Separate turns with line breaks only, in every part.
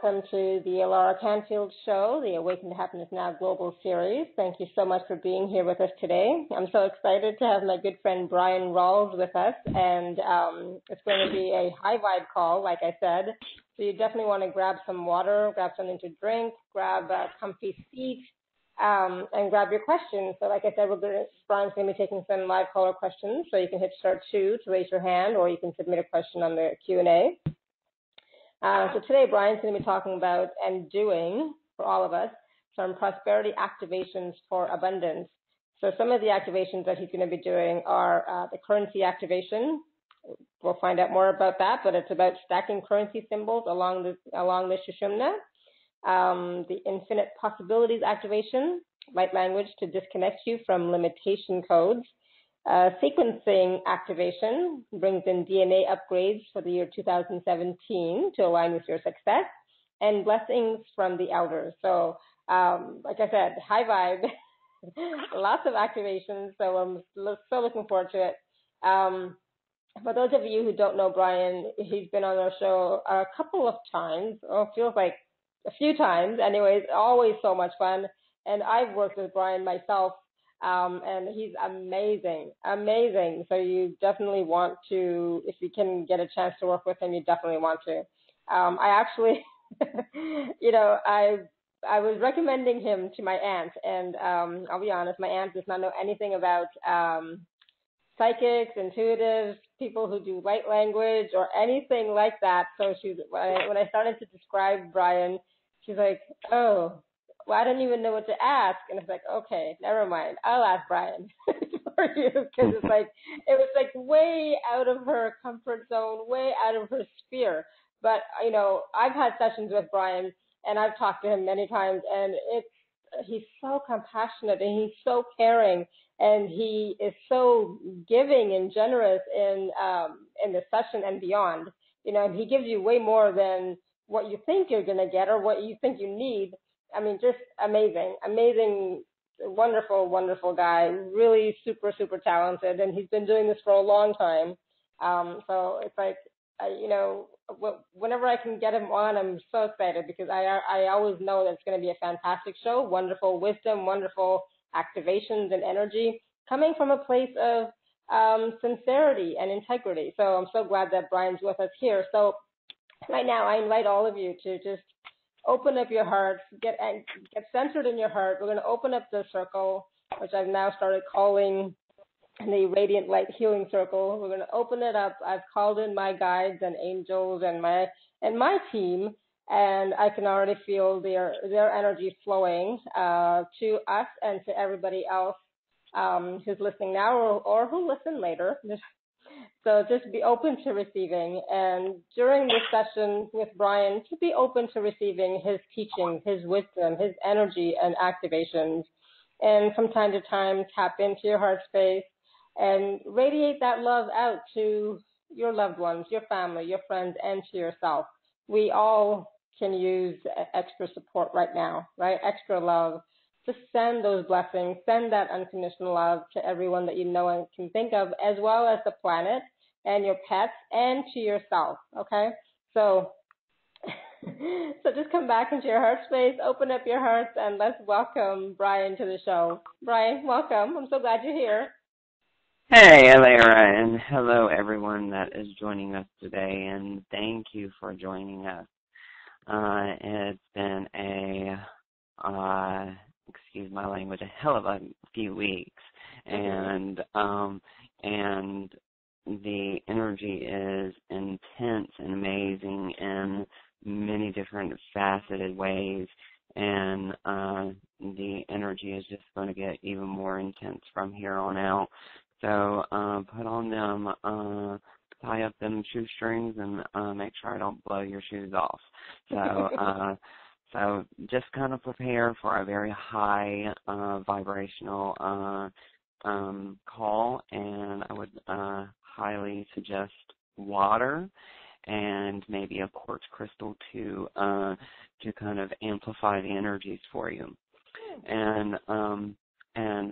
welcome to the Laura Canfield Show, the Awaken to Happiness Now Global Series. Thank you so much for being here with us today. I'm so excited to have my good friend Bryan Rawls with us, and it's going to be a high vibe call, like I said. So you definitely want to grab some water, grab something to drink, grab a comfy seat, and grab your questions. So like I said, Bryan's going to be taking some live caller questions, so you can hit star 2 to raise your hand, or you can submit a question on the Q&A. So today, Bryan's going to be talking about and doing, for all of us, some prosperity activations for abundance. So some of the activations that he's going to be doing are the currency activation. We'll find out more about that, but it's about stacking currency symbols along the Shushumna. The infinite possibilities activation, light language to disconnect you from limitation codes. Sequencing activation brings in DNA upgrades for the year 2017 to align with your success, and blessings from the elders. So, like I said, high vibe, lots of activations. So I'm so looking forward to it. For those of you who don't know Bryan, he's been on our show a couple of times. It feels like a few times. Anyways, always so much fun. And I've worked with Bryan myself. And he's amazing. So you definitely want to, if you can get a chance to work with him, you definitely want to. I actually, I was recommending him to my aunt, and I'll be honest, my aunt does not know anything about psychics, intuitives, people who do light language, or anything like that. So when I started to describe Bryan, she's like, oh, well, I don't even know what to ask. And it's like, okay, never mind. I'll ask Bryan for you, because it was like way out of her comfort zone, way out of her sphere. But, I've had sessions with Bryan, and I've talked to him many times, and he's so compassionate, and he's so caring, and he is so giving and generous in the session and beyond. He gives you way more than what you think you're going to get or what you think you need. I mean, just amazing, wonderful, wonderful guy, really super, super talented, and he's been doing this for a long time. So it's like, whenever I can get him on, I'm so excited, because I always know that it's going to be a fantastic show, wonderful wisdom, wonderful activations and energy coming from a place of sincerity and integrity. So I'm so glad that Bryan's with us here. So right now, I invite all of you to just open up your hearts, get centered in your heart. We're going to open up the circle, which I've now started calling the Radiant Light Healing Circle. We're going to open it up. I've called in my guides and angels and my team, and I can already feel their energy flowing to us and to everybody else who's listening now or who listen later. So just be open to receiving. And during this session with Bryan, to be open to receiving his teachings, his wisdom, his energy and activations. And from time to time, tap into your heart space and radiate that love out to your loved ones, your family, your friends, and to yourself. We all can use extra support right now, right? Extra love. Just send those blessings, send that unconditional love to everyone that you know and can think of, as well as the planet and your pets and to yourself, okay? So just come back into your heart space, open up your hearts, and let's welcome Bryan to the show. Bryan, welcome. I'm so glad you're here.
Hey, Lara, and hello everyone that is joining us today, and thank you for joining us. It's been excuse my language, a hell of a few weeks, and the energy is intense and amazing in many different faceted ways, and the energy is just going to get even more intense from here on out. So put on them, tie up them shoestrings, and make sure I don't blow your shoes off. So just kind of prepare for a very high vibrational call, and I would highly suggest water and maybe a quartz crystal to kind of amplify the energies for you. And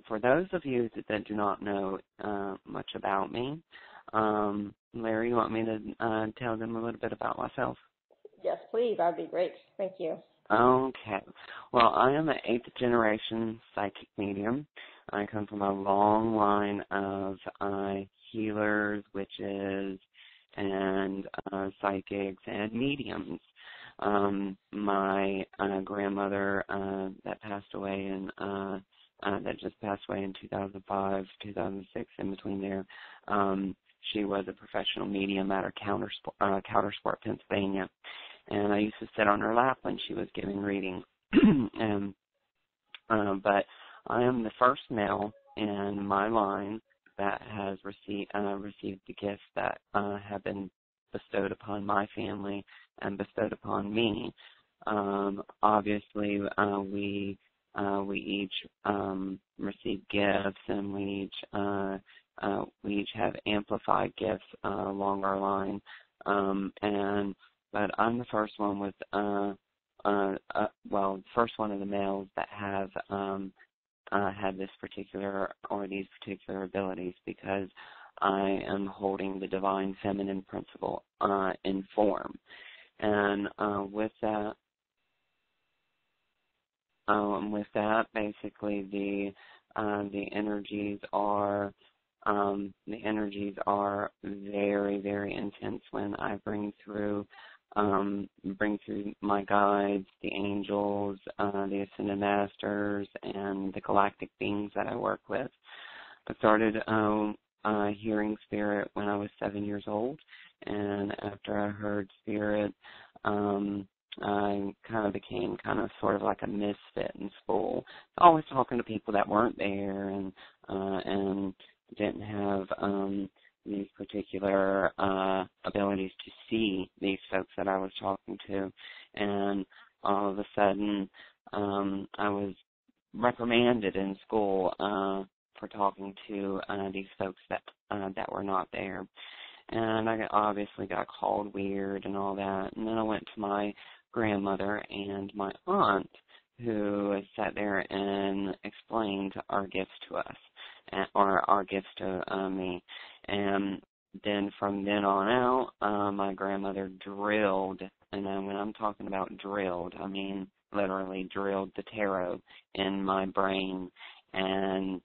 for those of you that do not know much about me, Larry, you want me to tell them a little bit about myself?
Yes, please. That would be great. Thank you.
Okay. Well, I am an 8th generation psychic medium. I come from a long line of healers, witches, and psychics and mediums. My grandmother that passed away in that just passed away in 2005, 2006, in between there. She was a professional medium out of Countersport, Pennsylvania. And I used to sit on her lap when she was giving readings. and But I am the first male in my line that has received the gifts that have been bestowed upon my family and bestowed upon me. Obviously, we each receive gifts, and we each have amplified gifts along our line. But I'm the first one with first one of the males that have had this particular or these particular abilities, because I am holding the divine feminine principle in form. And with that, basically the energies are very, very intense when I bring through my guides, the angels, the ascended masters, and the galactic beings that I work with. I started hearing spirit when I was 7 years old, and after I heard spirit, I kind of became sort of like a misfit in school, always talking to people that weren't there and didn't have these particular abilities to see these folks that I was talking to. And all of a sudden, I was reprimanded in school for talking to these folks that were not there. And I obviously got called weird and all that. And then I went to my grandmother and my aunt, who sat there and explained our gifts to us, or our gifts to me. And then from then on out, my grandmother drilled, and then when I'm talking about drilled, I mean literally drilled the tarot in my brain. And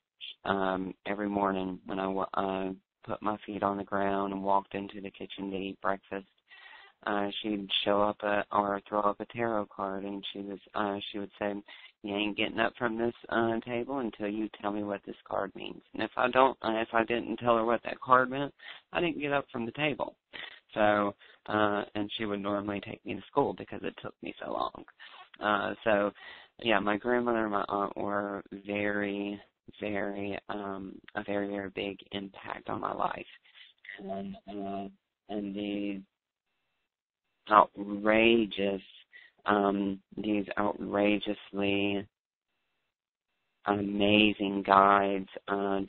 every morning when I put my feet on the ground and walked into the kitchen to eat breakfast, she'd show up or throw up a tarot card, and she would say, "You ain't getting up from this table until you tell me what this card means." And if I didn't tell her what that card meant, I didn't get up from the table. So, and she would normally take me to school because it took me so long. So, yeah, my grandmother and my aunt were a very, very big impact on my life. And these outrageously amazing guides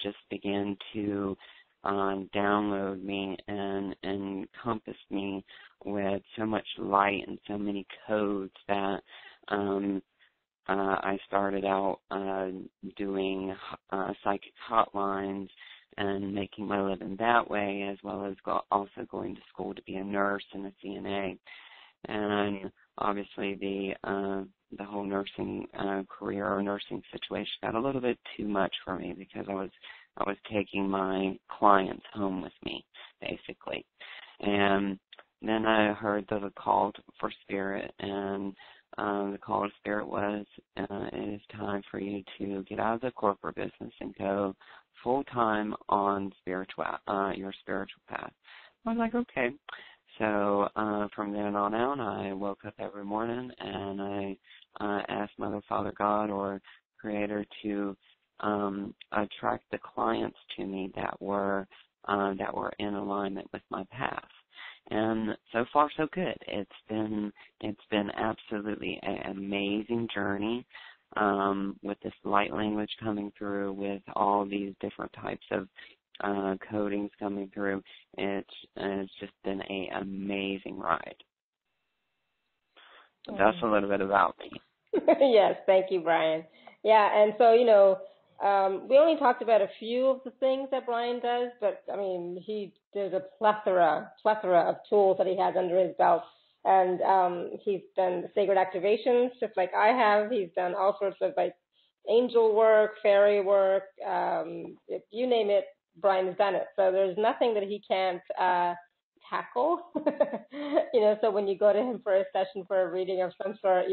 just began to download me and encompass me with so much light and so many codes that I started out doing psychic hotlines and making my living that way, as well as also going to school to be a nurse and a CNA. And obviously the whole nursing career or nursing situation got a little bit too much for me, because I was taking my clients home with me, basically. And then I heard the call for spirit, and the call to spirit was, it is time for you to get out of the corporate business and go full-time on your spiritual path. I was like, okay. So from then on out, I woke up every morning and I asked Mother, Father, God, or Creator to attract the clients to me that were in alignment with my path. And so far, so good. It's been absolutely an amazing journey with this light language coming through, with all these different types of codings coming through. It's just been an amazing ride. So that's a little bit about me.
Yes, thank you, Bryan. Yeah, and so, we only talked about a few of the things that Bryan does, but, I mean, there's a plethora of tools that he has under his belt. And he's done sacred activations, just like I have. He's done all sorts of like angel work, fairy work, if you name it, Bryan's done it. So there's nothing that he can't tackle. So when you go to him for a session, for a reading of some sort,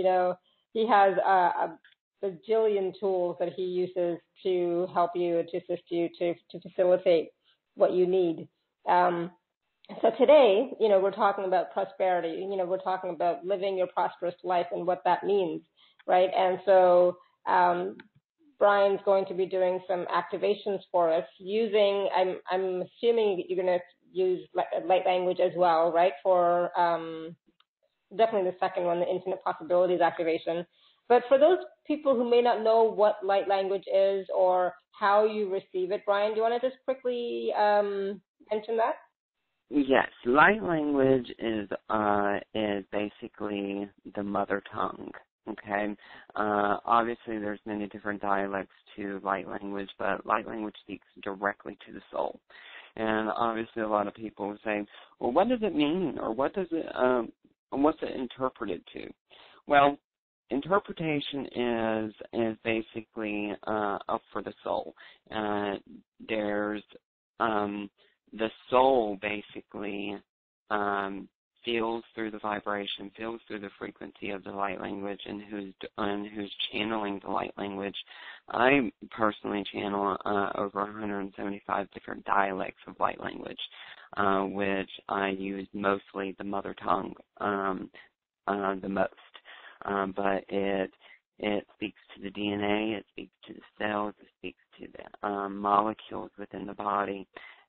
he has a bajillion tools that he uses to help you, to assist you, to facilitate what you need. So today, we're talking about prosperity. We're talking about living your prosperous life and what that means, right? And so Bryan's going to be doing some activations for us using, I'm assuming you're going to use light language as well, right? For definitely the second one, the infinite possibilities activation. But for those people who may not know what light language is or how you receive it, Bryan, do you want to just quickly mention that?
Yes, light language is basically the mother tongue. Okay, obviously there's many different dialects to light language, but light language speaks directly to the soul. And obviously a lot of people will say, well, what does it mean, or what's it interpreted to? Well, interpretation is basically up for the soul. There's the soul basically feels through the vibration, feels through the frequency of the light language, and who's channeling the light language. I personally channel over 175 different dialects of light language, which I use mostly the mother tongue the most. But it speaks to the DNA, it speaks to the cells, it speaks to the molecules within the body,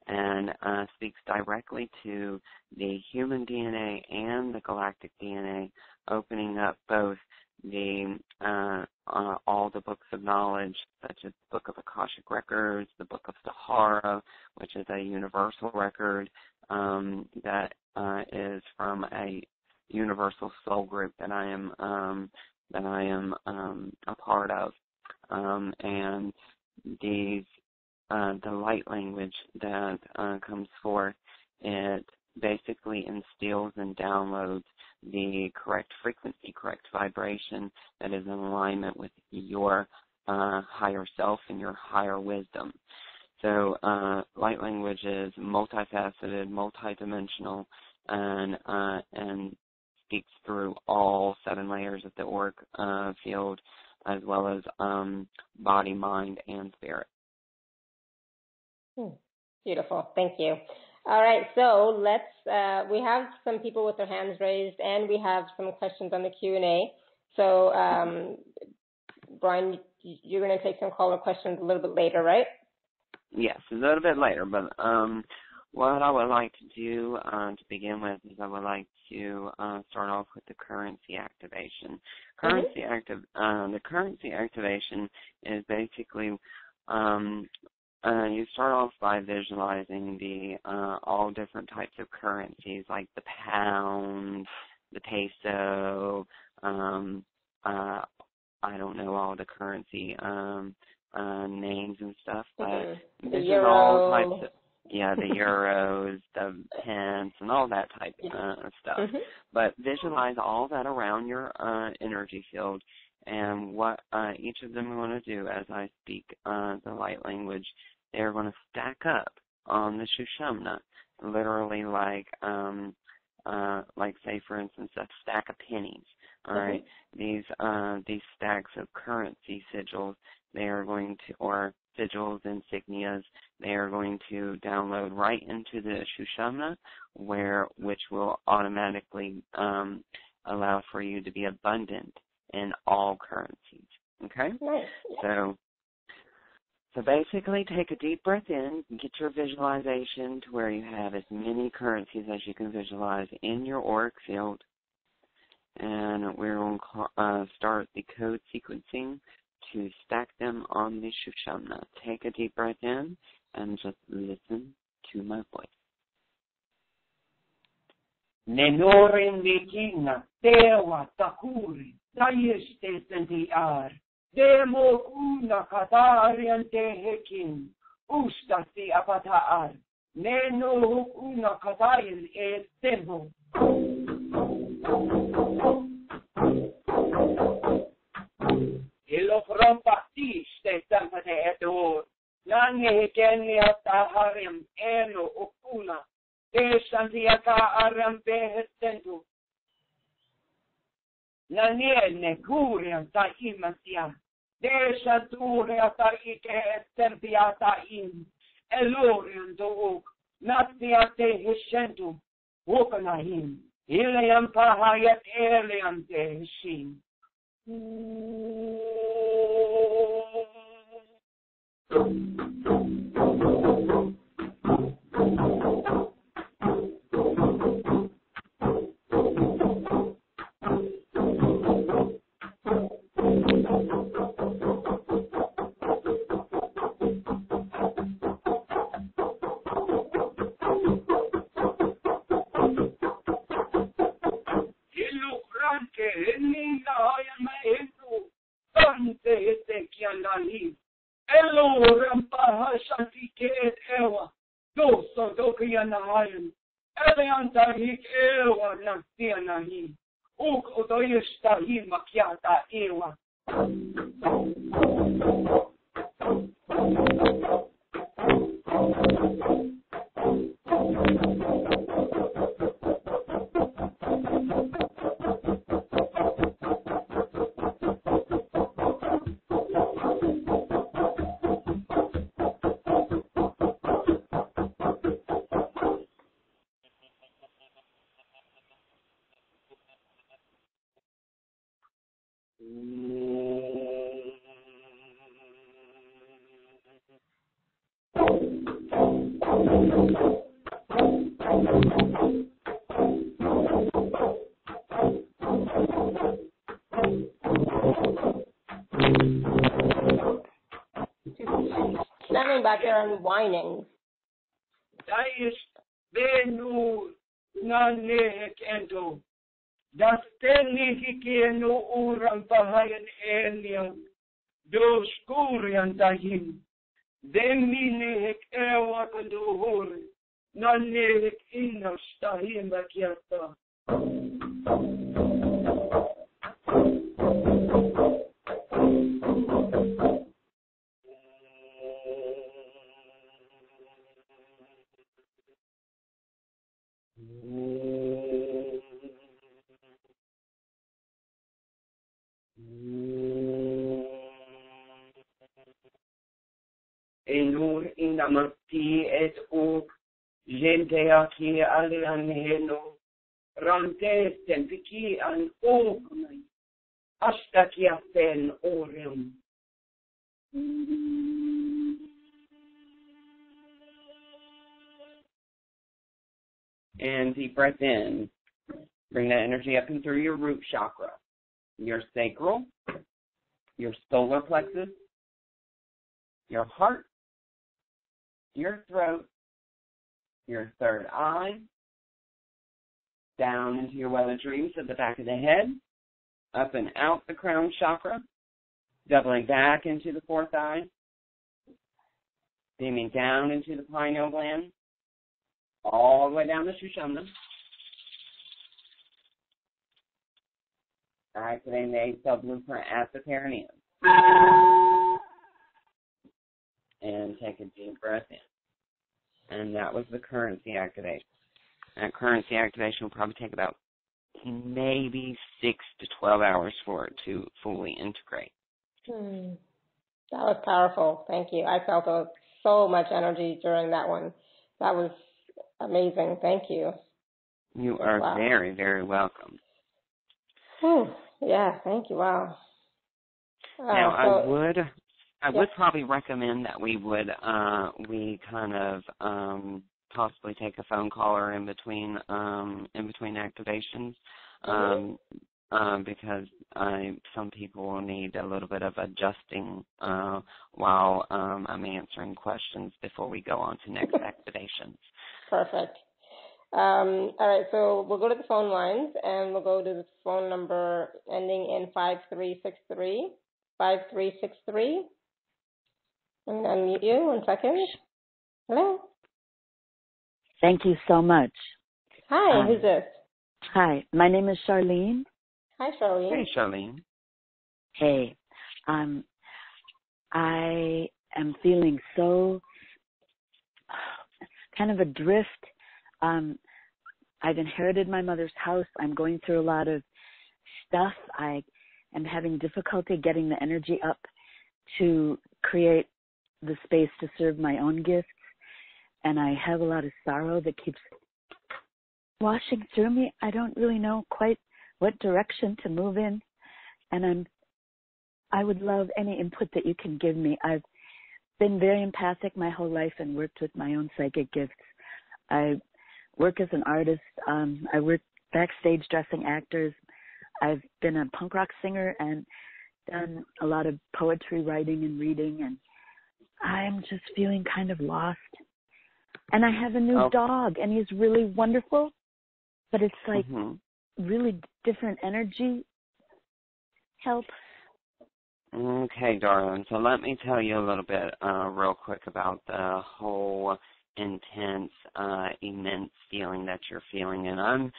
and speaks directly to the human DNA and the galactic DNA, opening up both the all the books of knowledge, such as the Book of Akashic Records, the Book of Sahara, which is a universal record that is from a universal soul group that I am a part of, and these. The light language that comes forth, it basically instills and downloads the correct frequency, correct vibration that is in alignment with your higher self and your higher wisdom. So light language is multifaceted, multidimensional, and speaks through all 7 layers of the auric field, as well as body, mind, and spirit.
Beautiful. Thank you. All right. So we have some people with their hands raised, and we have some questions on the Q&A. So, Bryan, you're going to take some caller questions a little bit later, right?
Yes, a little bit later. But what I would like to do to begin with is I would like to start off with the currency activation. The currency activation is basically you start off by visualizing the all different types of currencies, like the pound, the peso. I don't know all the currency names and stuff, but
the euro.
All types of, the euros, the pence, and all that type of stuff. Mm-hmm. But visualize all that around your energy field, and what each of them are going to do as I speak the light language. They're going to stack up on the Shushumna, literally like say for instance a stack of pennies. All right, these stacks of currency sigils, they are going to, or sigils, insignias, they are going to download right into the Shushumna, which will automatically allow for you to be abundant in all currencies. Okay?
Nice.
So basically, take a deep breath in, get your visualization to where you have as many currencies as you can visualize in your auric field, and we're going to start the code sequencing to stack them on the Shushumna. Take a deep breath in and just listen to my voice.
Nenoren vikina, tewa takuri, dayeste sentiar. Demo una katarian tehekin, ustasi apataar. Neno una katarian e tempo. Ilofron Baptiste Tampane Edo, Nani Kenny Ataharim, Eno, Okuna, De Santiaka Aram Behestendu, Naniene, Gurian Taimasia, De Santuria Taike Tempiata in, Elorian do, Natiate Hisendu, Wokanahim, Iliam Pahayat Eliam De Hisim.
Standing back there and whining.
Dais Benu Nane Kendo. Das Tenihikeno Uram Pahayan Elian. Dos Kurian Tahim. Deminehek Ewa Kanduhuri. Nanehek Inos Tahim Bakiata. Enur inamati et uk gente aquí alianeno rante tempiki an oknai hasta que aten orium.
And deep breath in. Bring that energy up and through your root chakra, your sacral, your solar plexus, your heart, your throat, your third eye, down into your well of dreams at the back of the head, up and out the crown chakra, doubling back into the fourth eye, beaming down into the pineal gland, all the way down the Sushumna. Activating the A-cell blueprint at the perineum. And take a deep breath in. And that was the currency activation. That currency activation will probably take about maybe 6 to 12 hours for it to fully integrate.
That was powerful. Thank you. I felt so much energy during that one. That was amazing. Thank you.
You are very, very welcome.
Whew. Yeah, thank you. Wow.
Now, I would probably recommend that we kind of possibly take a phone caller in between activations, because some people will need a little bit of adjusting while I'm answering questions before we go on to next activations.
Perfect. All right, so we'll go to the phone lines, and we'll go to the phone number ending in 5363. 5363. I'm going to unmute you 1 second. Hello.
Thank you so much.
Hi, who's this?
Hi, my name is Charlene.
Hi, Charlene.
Hey, Charlene.
Hey, I am feeling so kind of adrift. I've inherited my mother's house. I'm going through a lot of stuff. I am having difficulty getting the energy up to create the space to serve my own gifts. And I have a lot of sorrow that keeps washing through me. I don't really know quite what direction to move in. And I would love any input that you can give me. I've been very empathic my whole life and worked with my own psychic gifts. I work as an artist. I work backstage dressing actors. I've been a punk rock singer and done a lot of poetry writing and reading, and I'm just feeling kind of lost. And I have a new dog, and he's really wonderful, but it's like really different energy. Help.
Okay, darling. So let me tell you a little bit real quick about the whole intense, immense feeling that you're feeling. And I'm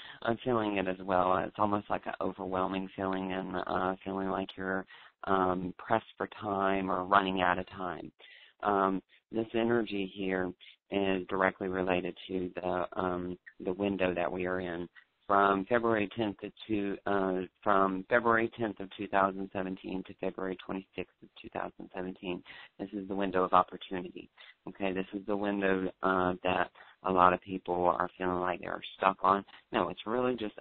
feeling it as well. It's almost like an overwhelming feeling and feeling like you're pressed for time or running out of time. This energy here is directly related to the window that we are in. From February 10th of 2017 to February 26th of 2017, this is the window of opportunity. Okay, this is the window that a lot of people are feeling like they're stuck on. No, it's really just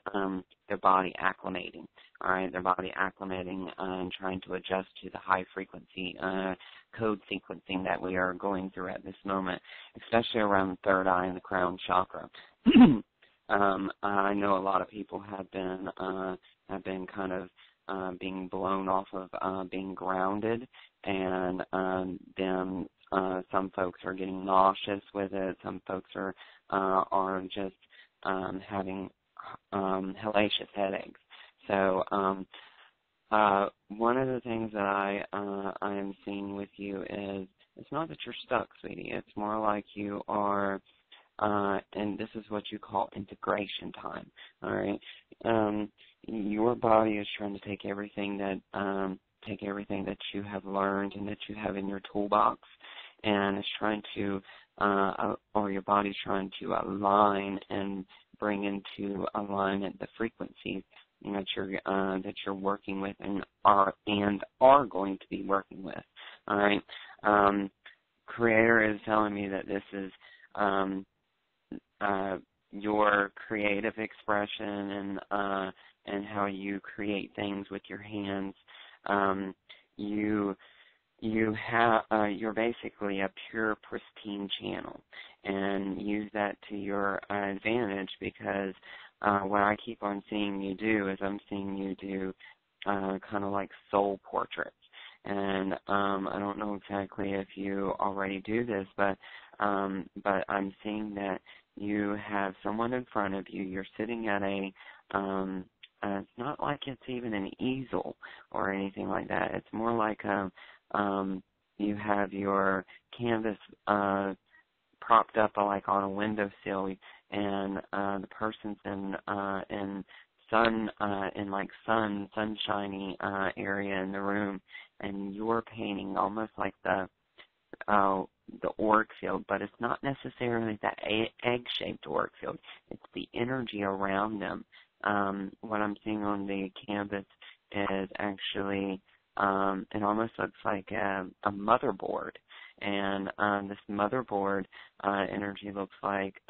their body acclimating. All right, their body acclimating and trying to adjust to the high frequency code sequencing that we are going through at this moment, especially around the third eye and the crown chakra. I know a lot of people have been kind of being blown off of being grounded, and then some folks are getting nauseous with it. Some folks are just having hellacious headaches. So one of the things that I am seeing with you is it's not that you're stuck, sweetie. It's more like you are. And this is what you call integration time. All right, your body is trying to take everything that you have learned and that you have in your toolbox, and it's trying to, or your body's trying to align and bring into alignment the frequencies that you're working with and are going to be working with. All right, Creator is telling me that this is. Your creative expression and how you create things with your hands. You're basically a pure, pristine channel, and use that to your advantage, because what I keep on seeing you do is I'm seeing you do kind of like soul portraits. And I don't know exactly if you already do this, but I'm seeing that you have someone in front of you. You're sitting at it's not like it's even an easel or anything like that. It's more like you have your canvas propped up like on a windowsill, and the person's in sunshiny area in the room, and you're painting almost like the auric field, but it's not necessarily that egg-shaped auric field. It's the energy around them. What I'm seeing on the canvas is actually it almost looks like a motherboard, and this motherboard energy looks like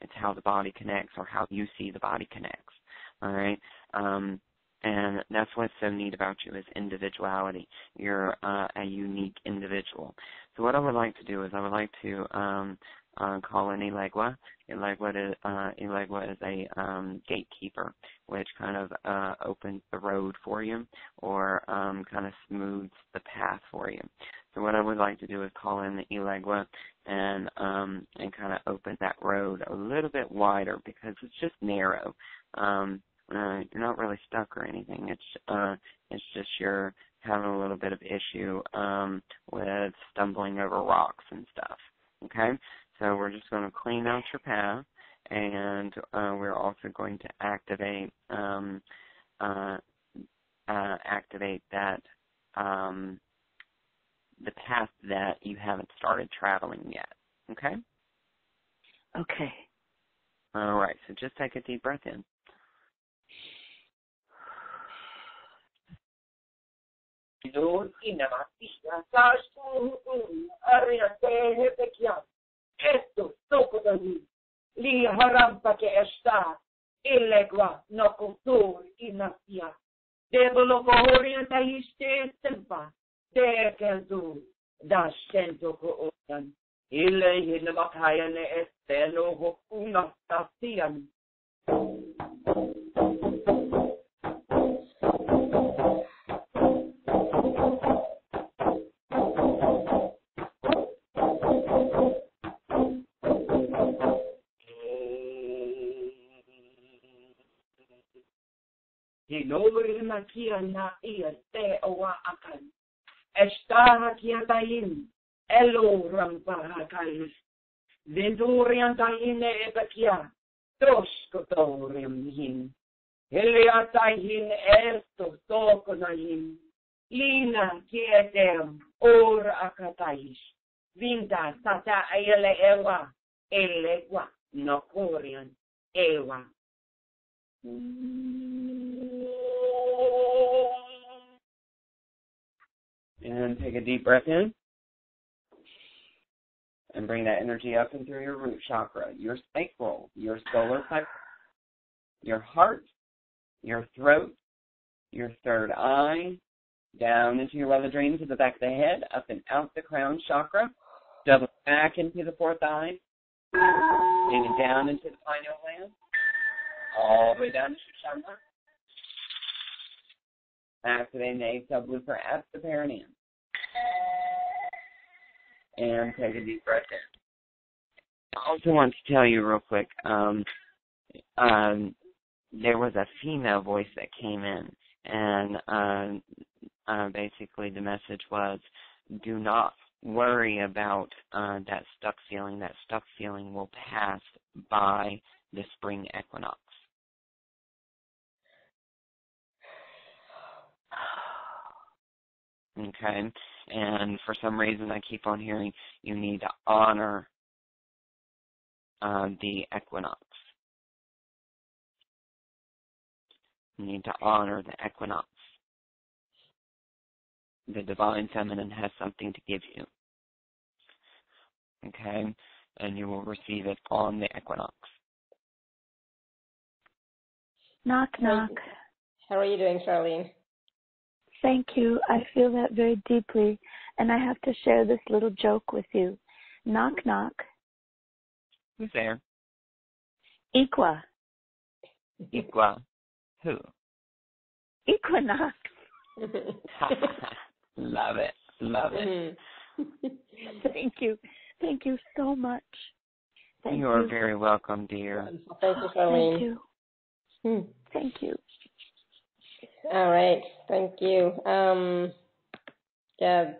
it's how the body connects, or how you see the body connects. All right. And that's what's so neat about you is individuality. You're a unique individual. So what I would like to do is I would like to call in Elegua. Elegua is a gatekeeper, which kind of opens the road for you, or kind of smooths the path for you. So what I would like to do is call in the Elegua and kind of open that road a little bit wider, because it's just narrow. You're not really stuck or anything. It's just you're having a little bit of issue with stumbling over rocks and stuff. Okay, so we're just going to clean out your path, and we're also going to activate that the path that you haven't started traveling yet. Okay?
Okay.
All right. So just take a deep breath in.
Lord, inamatista, sastu, ariate, hepekia, esto, toko da mi, li harampa que está, ilegua, no cultur, inatia, debolo orienta iste tempa, de kentu, da sento ko otan, ile hinamakaya ne estelo hokuna tasian. Hinori na kia na ia te oa akan. Esta kia tain, elo rampa hakai. Venturian taine epakia, troskotorium hin. Helia taihin esto toko na hin. Lina kietem or akatais. Vinta tata ele ewa, elewa, nokorian, ewa.
And take a deep breath in. And bring that energy up and through your root chakra, your sacral, your solar plexus, your heart, your throat, your third eye, down into your well adrenal to the back of the head, up and out the crown chakra, double back into the fourth eye, and down into the pineal gland, all the way down to Shushama. Activating the eighth sublunar at the perineum. And take a deep breath in. I also want to tell you real quick, there was a female voice that came in, and basically the message was, do not worry about that stuck feeling. That stuck feeling will pass by the spring equinox. Okay, and for some reason I keep on hearing you need to honor the equinox. You need to honor the equinox. The divine feminine has something to give you. Okay, and you will receive it on the equinox.
Knock, knock.
How are you doing, Charlene?
Thank you. I feel that very deeply, and I have to share this little joke with you. Knock, knock.
Who's there?
Equa.
Equa. Who?
Equinox.
Love it. Love it.
Thank you. Thank you so much. Thank
you. Are very welcome, dear.
Thank you, Charlene.
Thank you. Thank you.
All right. Thank you. Yeah.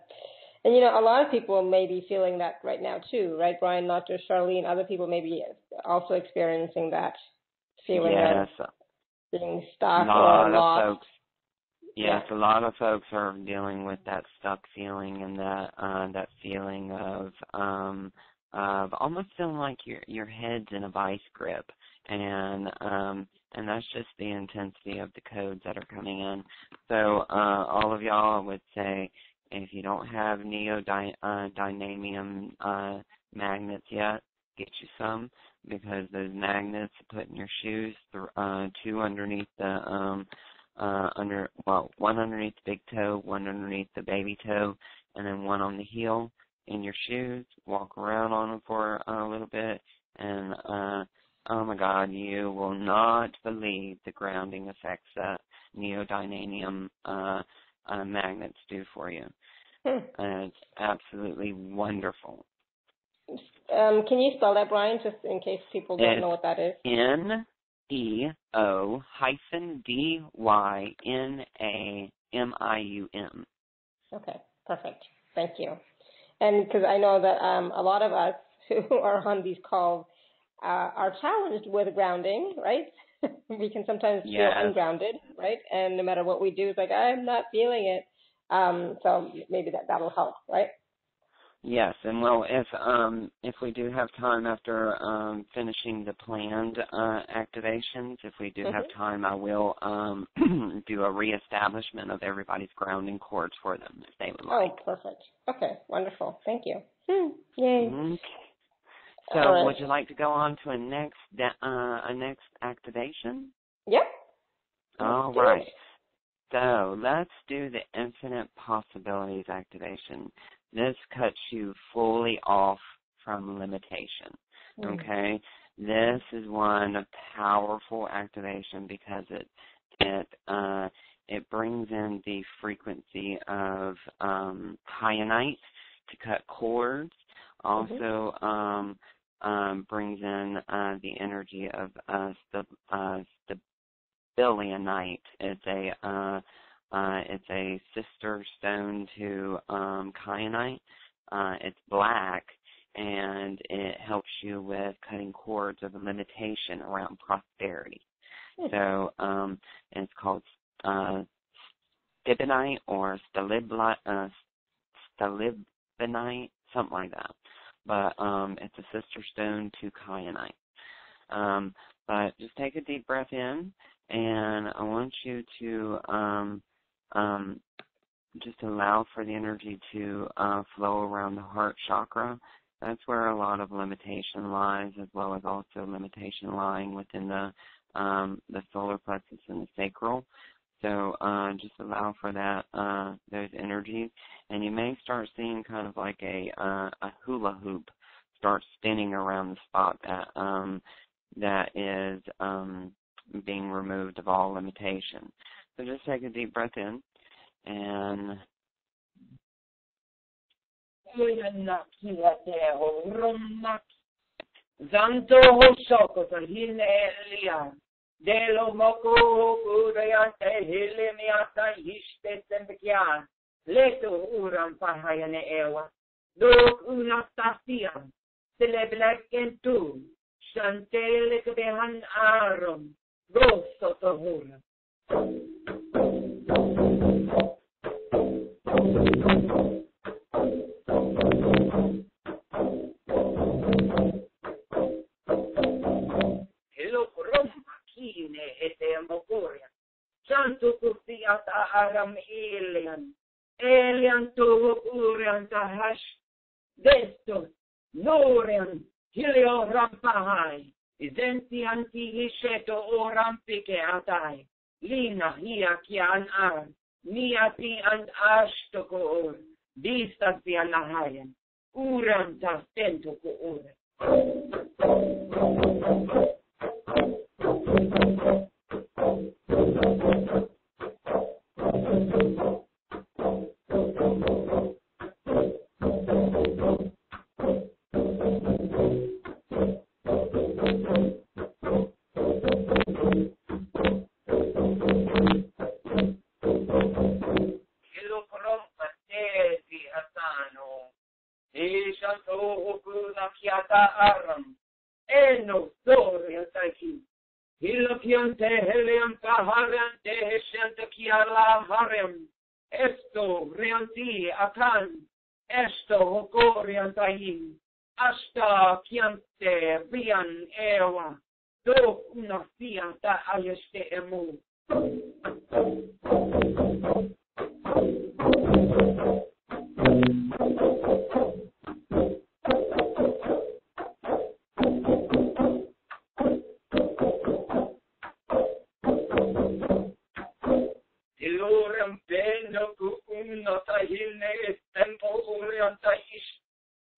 And, you know, a lot of people may be feeling that right now, too, right, Bryan? Not just Charlene. Other people may be also experiencing that feeling of being stuck or lost.
Yes, a lot of folks are dealing with that stuck feeling and that feeling of almost feeling like your head's in a vice grip, and that's just the intensity of the codes that are coming in. So all of y'all, I would say, if you don't have neodymium magnets yet, get you some, because those magnets put in your shoes, two underneath the one underneath the big toe, one underneath the baby toe, and then one on the heel in your shoes. Walk around on them for a little bit, and oh my God, you will not believe the grounding effects that neodymium magnets do for you. It's absolutely wonderful.
Can you spell that, Bryan, just in case people don't know what that is?
NEO-DYNAMIUM.
Okay, perfect. Thank you. And because I know that a lot of us who are on these calls are challenged with grounding, right? We can sometimes feel
Yes.
ungrounded, right? And no matter what we do, it's like, I'm not feeling it. So maybe that'll help, right?
Yes, and well, if we do have time after finishing the planned activations, if we do have time, I will do a reestablishment of everybody's grounding cords for them if they would like.
Oh, perfect. Okay, wonderful. Thank you. Yay.
Okay. So,
right.
Would you like to go on to a next activation?
Yep.
All right. So let's do the infinite possibilities activation. This cuts you fully off from limitation. Okay? This is one powerful activation because it brings in the frequency of kyanite to cut cords. Also brings in the energy of stabilionite. It's a sister stone to kyanite. It's black, and it helps you with cutting cords of limitation around prosperity. So it's called stibonite or stalibonite, something like that. But it's a sister stone to kyanite. But just take a deep breath in, and I want you to just allow for the energy to flow around the heart chakra. That's where a lot of limitation lies, as well as also limitation lying within the solar plexus and the sacral. So just allow for that those energies, and you may start seeing kind of like a hula hoop start spinning around the spot that is being removed of all limitation. So just take a deep breath in, and
Delo moko urayante hilemiata histetembekya leto uram pahayane ewa dok unastasiam celeblakentu shantele kebehan arom gosto tohura Santo Kurtiata Aram Elian to Urian Tahash, Desto, Norian, Hilio Rampahai, Izenti Anti Hisheto O Rampike Atai, Lina Hiakian Ar, Niati and Ashtoko, Distas Pianahayan, Uran Tastento Ure. Esto rianti akan esto hokoriantahin hasta kiante bian ewa do una fianta ayeste emu.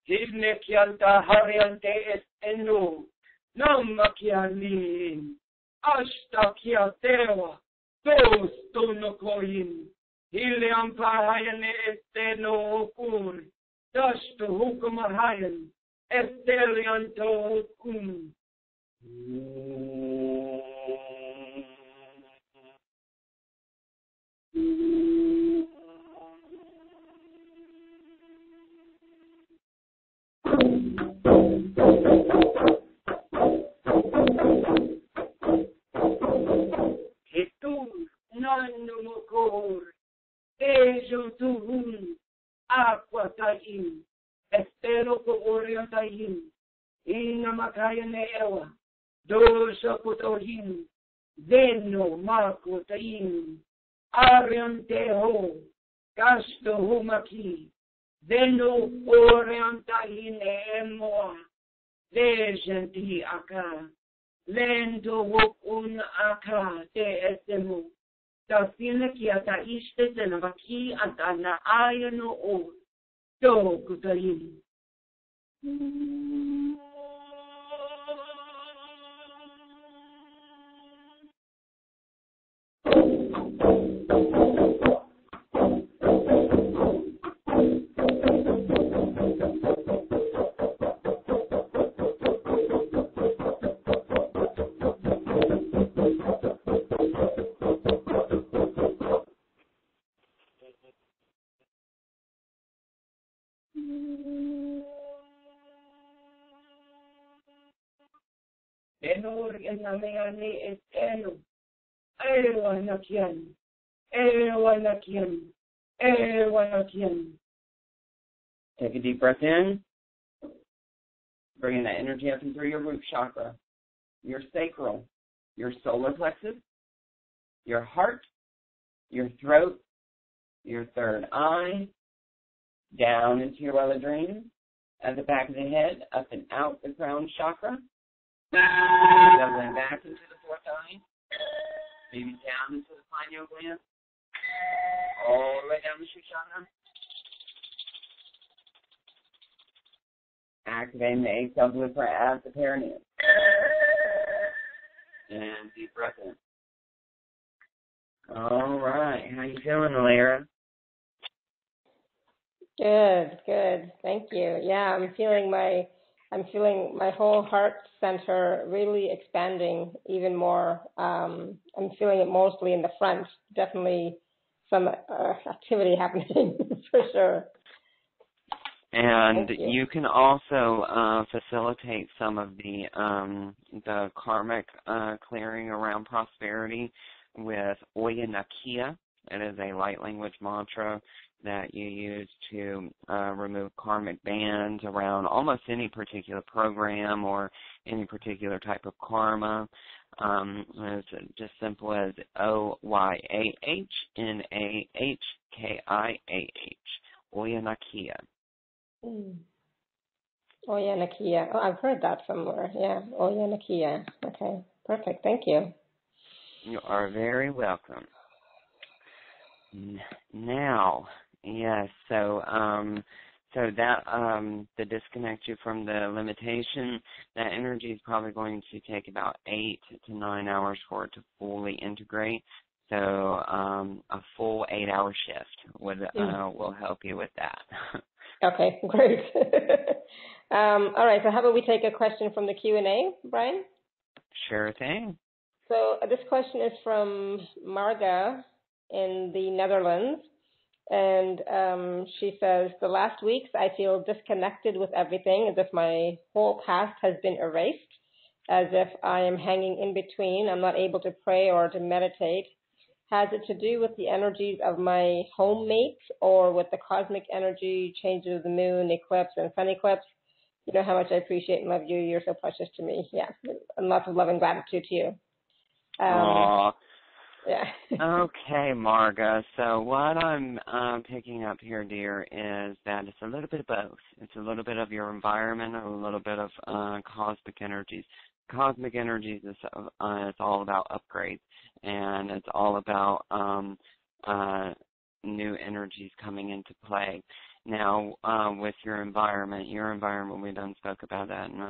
Hilnekianta hariante es enu, namakianin, hasta kiatewa, dos tonokoin, hilean pahayane esteno okun, dasto hukumahayan, estelianto okun. tayin. Estero ko oreo tayin. Ina makaya ne ewa. Dosa ko tohin. Deno mako tayin. Arian teho. Gasto humaki. Deno orean tahin emoa. Desenti aka. Lendo wokun aka te estemo. Tafina ki ata iste te navaki ata na ayano o. Do kutayin. Enor en la meane esteno. Ewanakian. Ewanakian. Ewanakian.
Take a deep breath in, bringing that energy up and through your root chakra, your sacral, your solar plexus, your heart, your throat, your third eye, down into your well adrenal, at the back of the head, up and out the crown chakra, doubling back into the fourth eye, maybe down into the pineal gland, all the way down the shoot chakra. Activating the 8 cell blueprint at the perineum. And deep breath in. All right. How you feeling, Lyra?
Good. Thank you. Yeah, I'm feeling my whole heart center really expanding even more. I'm feeling it mostly in the front. Definitely some activity happening for sure.
And you can also facilitate some of the karmic clearing around prosperity with Oya Nakia. It is a light language mantra that you use to remove karmic bands around almost any particular program or any particular type of karma. It's just simple as OYAHNAHKIAH, Oya Nakia.
Oya Nakia. Oh, I've heard that somewhere. Yeah, Oya Nakia. Okay, perfect. Thank you.
You are very welcome. Now, yes, so that to disconnect you from the limitation, that energy is probably going to take about 8 to 9 hours for it to fully integrate. So a full 8-hour shift will help you with that.
Okay, great. All right, so how about we take a question from the Q&A, Bryan?
Sure thing.
So this question is from Marga in the Netherlands, and she says, the last weeks I feel disconnected with everything, as if my whole past has been erased, as if I am hanging in between. I'm not able to pray or to meditate. Has it to do with the energies of my home mates or with the cosmic energy, changes of the moon, eclipse, and sun eclipse? You know how much I appreciate and love you. You're so precious to me. Yeah, and lots of love and gratitude to you.
Aww.
Yeah.
Okay, Marga. So what I'm picking up here, dear, is that it's a little bit of both. It's a little bit of your environment, a little bit of cosmic energies. Cosmic energies is it's all about upgrades, and it's all about new energies coming into play. Now, with your environment, we done spoke about that, and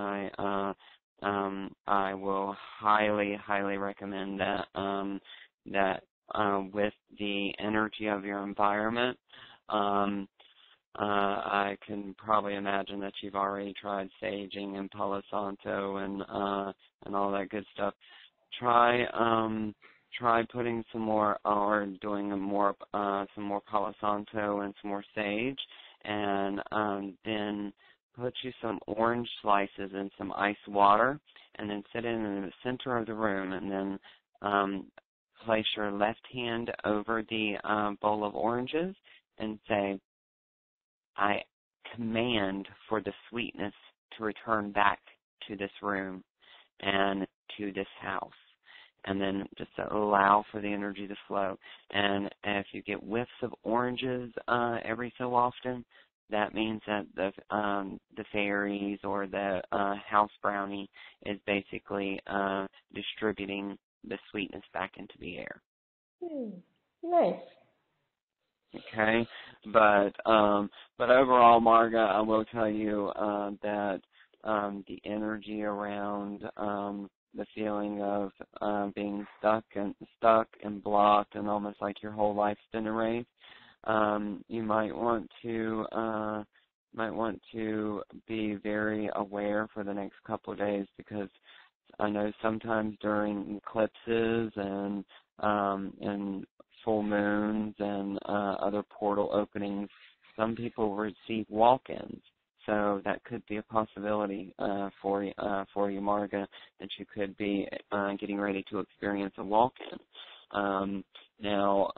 I will highly recommend that with the energy of your environment, I can probably imagine that you've already tried saging and Palo Santo and all that good stuff. Try putting some more or doing some more Palo Santo and some more sage, and then put you some orange slices in some ice water, and then sit in the center of the room, and then place your left hand over the bowl of oranges and say, I command for the sweetness to return back to this room and to this house. And then just allow for the energy to flow. And if you get whiffs of oranges every so often, that means that the fairies or the house brownie is basically distributing the sweetness back into the air.
Nice.
Okay, but overall, Marga, I will tell you that the energy around the feeling of being stuck and blocked, and almost like your whole life's been erased. You might want to be very aware for the next couple of days, because I know sometimes during eclipses and full moons and other portal openings, some people receive walk-ins. So that could be a possibility for you, Marga, that you could be getting ready to experience a walk-in. Now,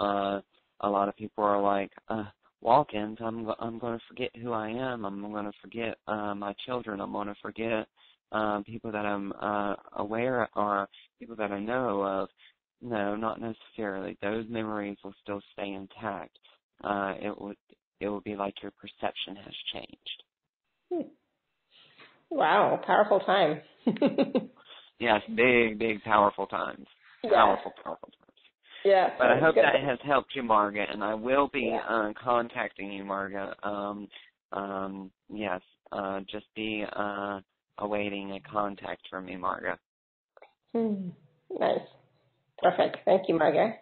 a lot of people are like, walk-ins, I'm going to forget who I am. I'm going to forget my children. I'm going to forget people that I'm aware or people that I know of. No, not necessarily. Those memories will still stay intact. It will be like your perception has changed.
Wow, powerful time.
Yes, big, powerful times. Powerful times.
Yeah.
But I hope that has helped you, Marga, and I will be contacting you, Marga. Yes, just be awaiting a contact from me, Marga.
Nice. Perfect. Thank you, Marga.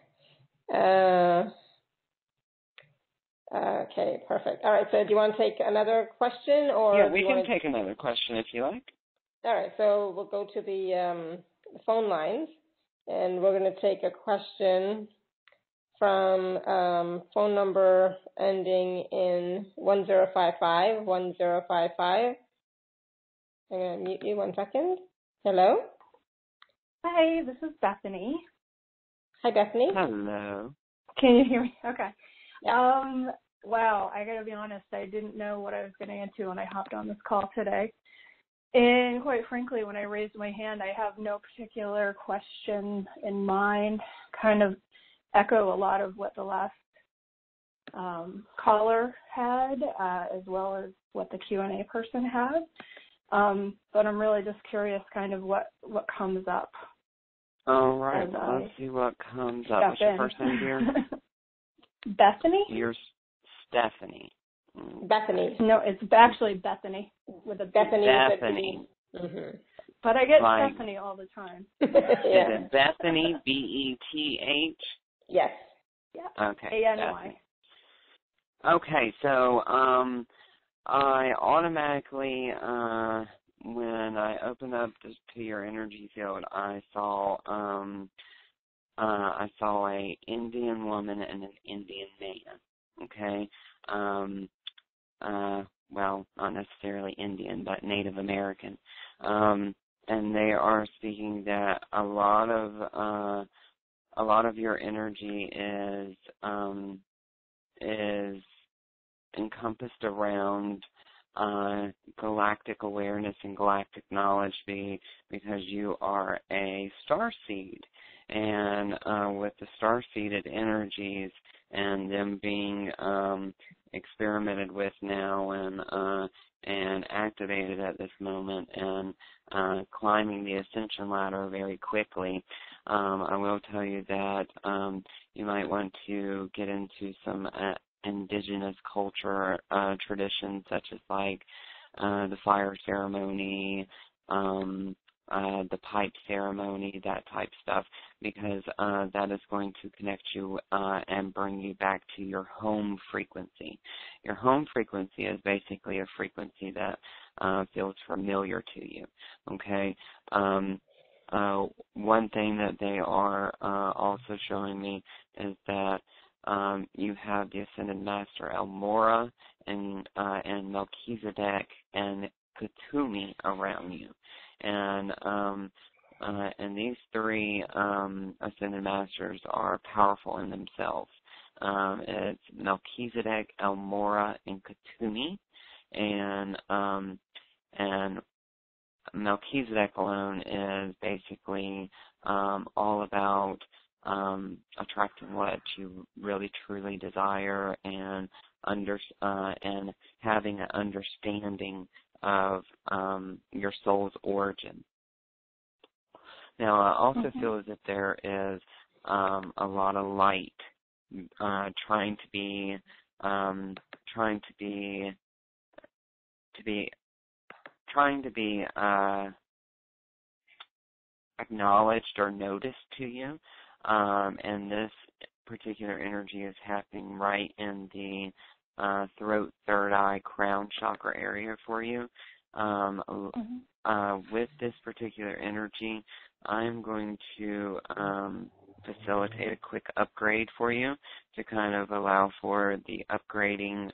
Okay, perfect. All right, so do you want to take another question? Or
yeah, we can take another question if you like.
All right, so we'll go to the phone lines, and we're going to take a question from phone number ending in 1055, 1055. I'm going to mute you 1 second. Hello?
Hi, this is Bethany.
Hi, Bethany.
Hello.
Can you hear me? Okay.
Yeah.
Wow, I got to be honest, I didn't know what I was getting into when I hopped on this call today. And quite frankly, when I raised my hand, I have no particular question in mind. Kind of echo a lot of what the last caller had, as well as what the Q&A person had. But I'm really just curious kind of what comes up.
All right, let's see what comes up. What's your first name, dear?
Bethany?
You're Stephanie.
Bethany.
No, it's actually Bethany with a
Bethany.
Bethany.
Mm-hmm.
But I get Stephanie all the time.
Is it Bethany, B-E-T-H?
Yes.
Yeah.
Okay.
A-N-Y.
Okay, so I automatically, when I opened up to your energy field, I saw a Indian woman and an Indian man. Okay, well, not necessarily Indian, but Native American, and they are speaking that a lot of your energy is encompassed around galactic awareness and galactic knowledge, because you are a starseed, and with the star-seeded energies and them being experimented with now and activated at this moment and climbing the ascension ladder very quickly, I will tell you that you might want to get into some indigenous culture traditions, such as like the fire ceremony, the pipe ceremony, that type stuff, because that is going to connect you and bring you back to your home frequency. Your home frequency is basically a frequency that feels familiar to you, okay? One thing that they are also showing me is that you have the Ascended Master Elmora and Melchizedek and Katumi around you. And these three Ascended Masters are powerful in themselves. It's Melchizedek, Elmora, and Katumi. And Melchizedek alone is basically all about attracting what you really truly desire and and having an understanding of your soul's origin. Now, I also feel as if there is a lot of light trying to be acknowledged or noticed to you, and this particular energy is happening right in the throat, third eye, crown chakra area for you. With this particular energy, I'm going to facilitate a quick upgrade for you to kind of allow for the upgrading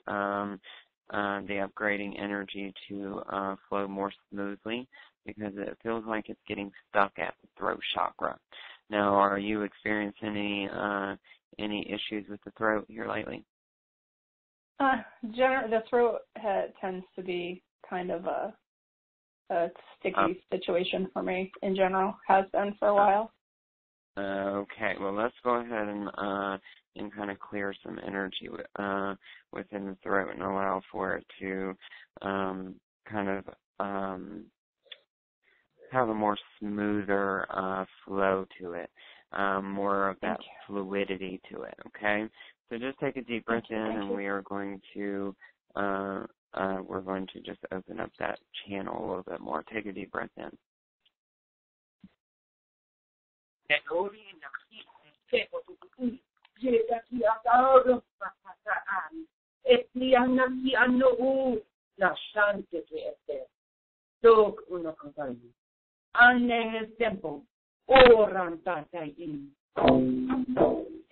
energy to flow more smoothly, because it feels like it's getting stuck at the throat chakra. Now, are you experiencing any issues with the throat here lately?
The throat tends to be kind of a sticky situation for me in general. Has been for a while.
Okay, well, let's go ahead and kind of clear some energy within the throat and allow for it to kind of have a more smoother flow to it, more of that fluidity to it, okay? So just take a deep breath in, and we are going to just open up that channel a little bit more. Take a deep breath in.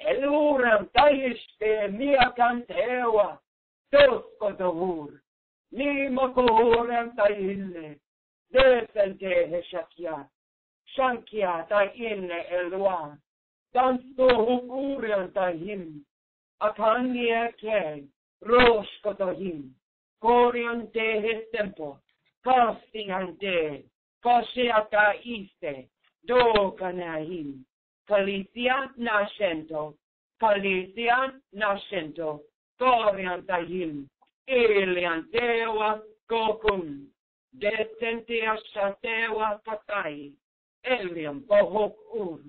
Eluram taiste mia cantewa, toskotovur, ni mokoram taille, desente heshakia, shankia taille elwa, dansto hukurian tahim, akania ke, roskotohim, koriante hestempo, kastiante, kasiata iste, do kanahim. Kalicia nascento, Coriantahim, Eliantewa, Kokum, Decentia Satewa Patai, Eliam Bohok Ur.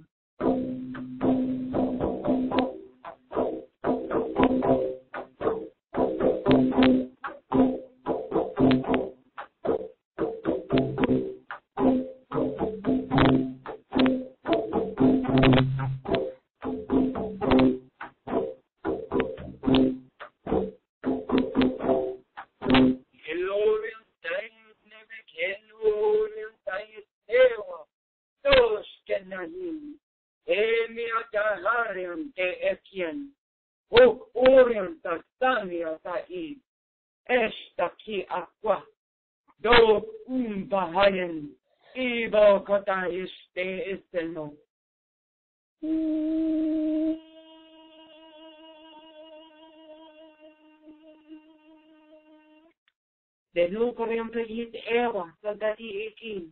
De lucorium pegit ewa, sadati ekin,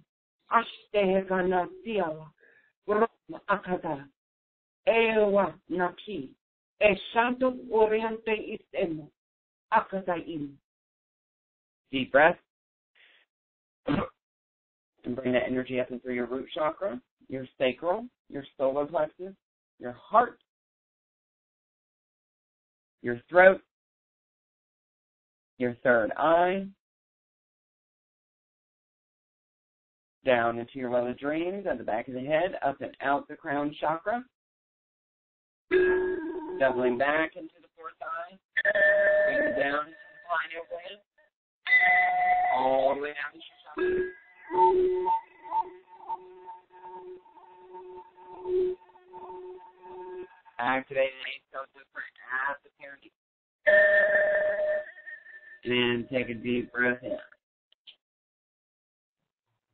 aste ganatiawa, rom akada, ewa naki, e santo oriente istemo, akada in.
Deep breath. And bring that energy up and through your root chakra, your sacral, your solar plexus, your heart, your throat, your third eye, down into your well of dreams at the back of the head, up and out the crown chakra, doubling back into the fourth eye, bring it down into the pineal gland, all the way down to your chakra. Activating at the parent. And take a deep breath in.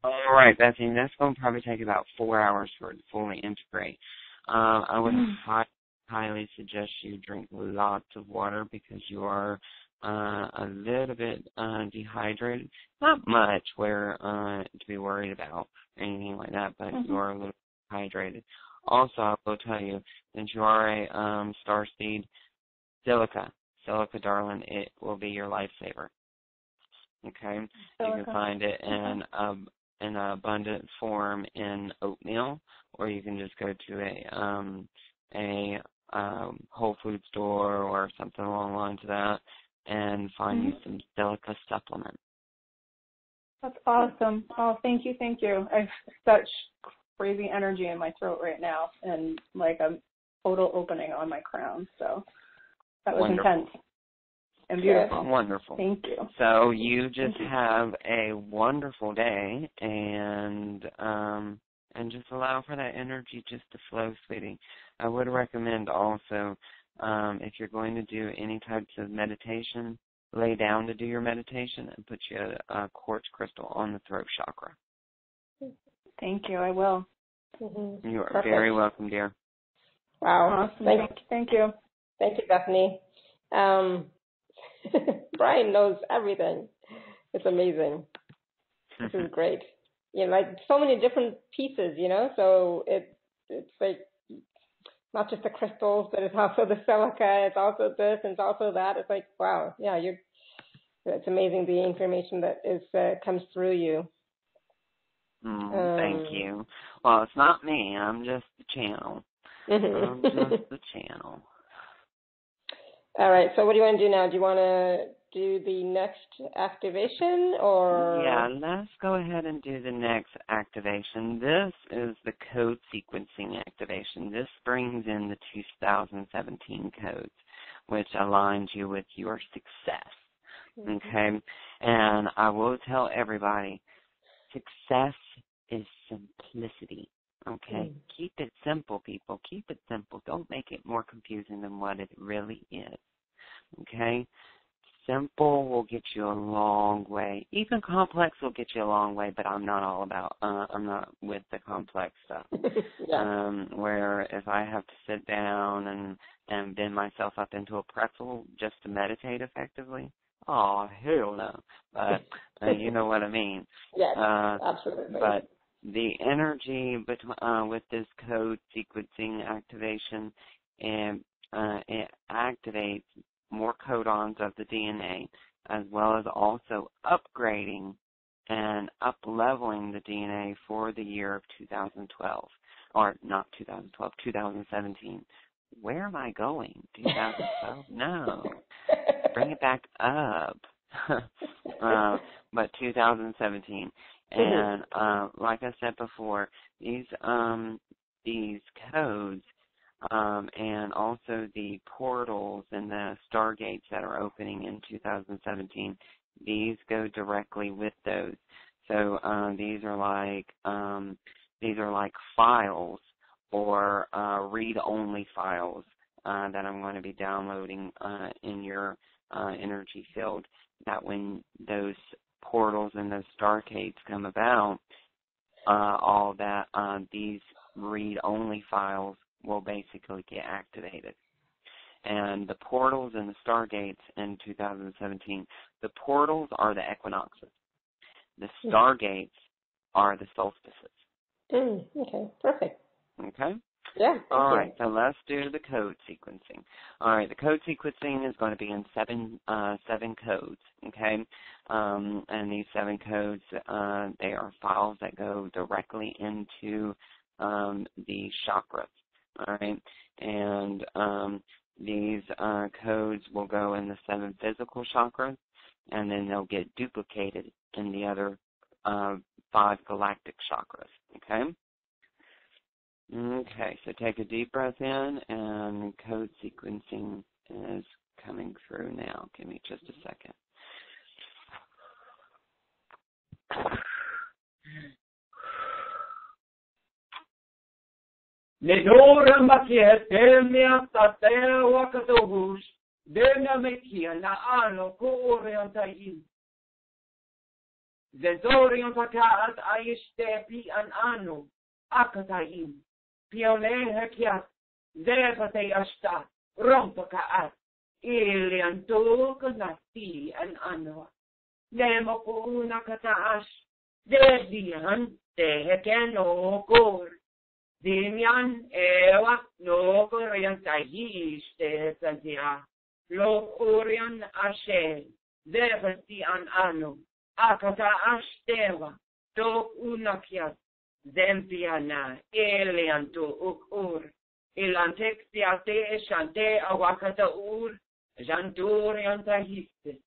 All right, Bethany, that's going to probably take about 4 hours for it to fully integrate. I would highly suggest you drink lots of water, because you are a little bit dehydrated. Not much where to be worried about or anything like that, but you are a little dehydrated. Also, I will tell you, since you are a star seed, silica, darling, it will be your lifesaver. Okay? Silica. You can find it in an abundant form in oatmeal, or you can just go to a Whole Food store or something along the lines of that and find you some silica supplement.
That's awesome. Oh, thank you. I have such crazy energy in my throat right now and like a total opening on my crown. So that was intense and beautiful.
Wonderful.
Thank you.
So you just have a wonderful day and just allow for that energy just to flow, sweetie. I would recommend also if you're going to do any types of meditation, lay down to do your meditation and put you a quartz crystal on the throat chakra.
Thank you. I will.
You are very welcome, dear.
Wow.
Awesome. Thank you.
Thank you, Bethany. Bryan knows everything. It's amazing. This is great. Like so many different pieces, so it's like not just the crystals, but it's also the silica, it's also this, and it's also that. It's like, wow, yeah, it's amazing the information that comes through you.
Thank you. Well, it's not me. I'm just the channel. I'm just the channel.
All right. So what do you want to do now? Do you want to do the next activation or?
Yeah, let's go ahead and do the next activation. This is the code sequencing activation. This brings in the 2017 codes, which aligns you with your success. Okay? And I will tell everybody, success is simplicity. Okay? Keep it simple, people. Keep it simple. Don't make it more confusing than what it really is. Okay? Simple will get you a long way. Even complex will get you a long way, but I'm not with the complex stuff. Where if I have to sit down and bend myself up into a pretzel just to meditate effectively, oh, hell no. But you know what I mean.
Yes, absolutely.
But the energy with this code sequencing activation, it activates more codons of the DNA, as well as also upgrading and up-leveling the DNA for the year of 2012. Or not 2012, 2017. Where am I going? 2012? No. Bring it back up. But 2017. And like I said before, these codes and also the portals and the stargates that are opening in 2017, these go directly with those. So these are like files or read-only files that I'm going to be downloading in your energy field. That when those portals and those stargates come about, all that these read-only files will basically get activated. And the portals and the stargates in 2017, the portals are the equinoxes. The stargates are the solstices.
Okay, perfect.
Okay?
Yeah.
All right, so let's do the code sequencing. All right, the code sequencing is going to be in seven codes, okay? And these 7 codes, they are files that go directly into the chakras. All right, and these codes will go in the 7 physical chakras, and then they'll get duplicated in the other 5 galactic chakras, okay? Okay, so take a deep breath in, and code sequencing is coming through now. Give me just a second.
Nedora makia temia tatea wakatohus dena mekia na ano ko orientai. Zorion takat aistepi an ano akatai. Pione hekia zepate asta rompakaat Ilian tukunati an ano. Nemo ko una kataas. Dedian teheken okor. Dimian ewa no korean tahiste tantia. Lo orian ashe. Devati an ano. Akataas tewa. Tok unakiat. Zempiana. Ilian tu ukur. Ilantek tiate shante awakata ur. Janturian tahiste.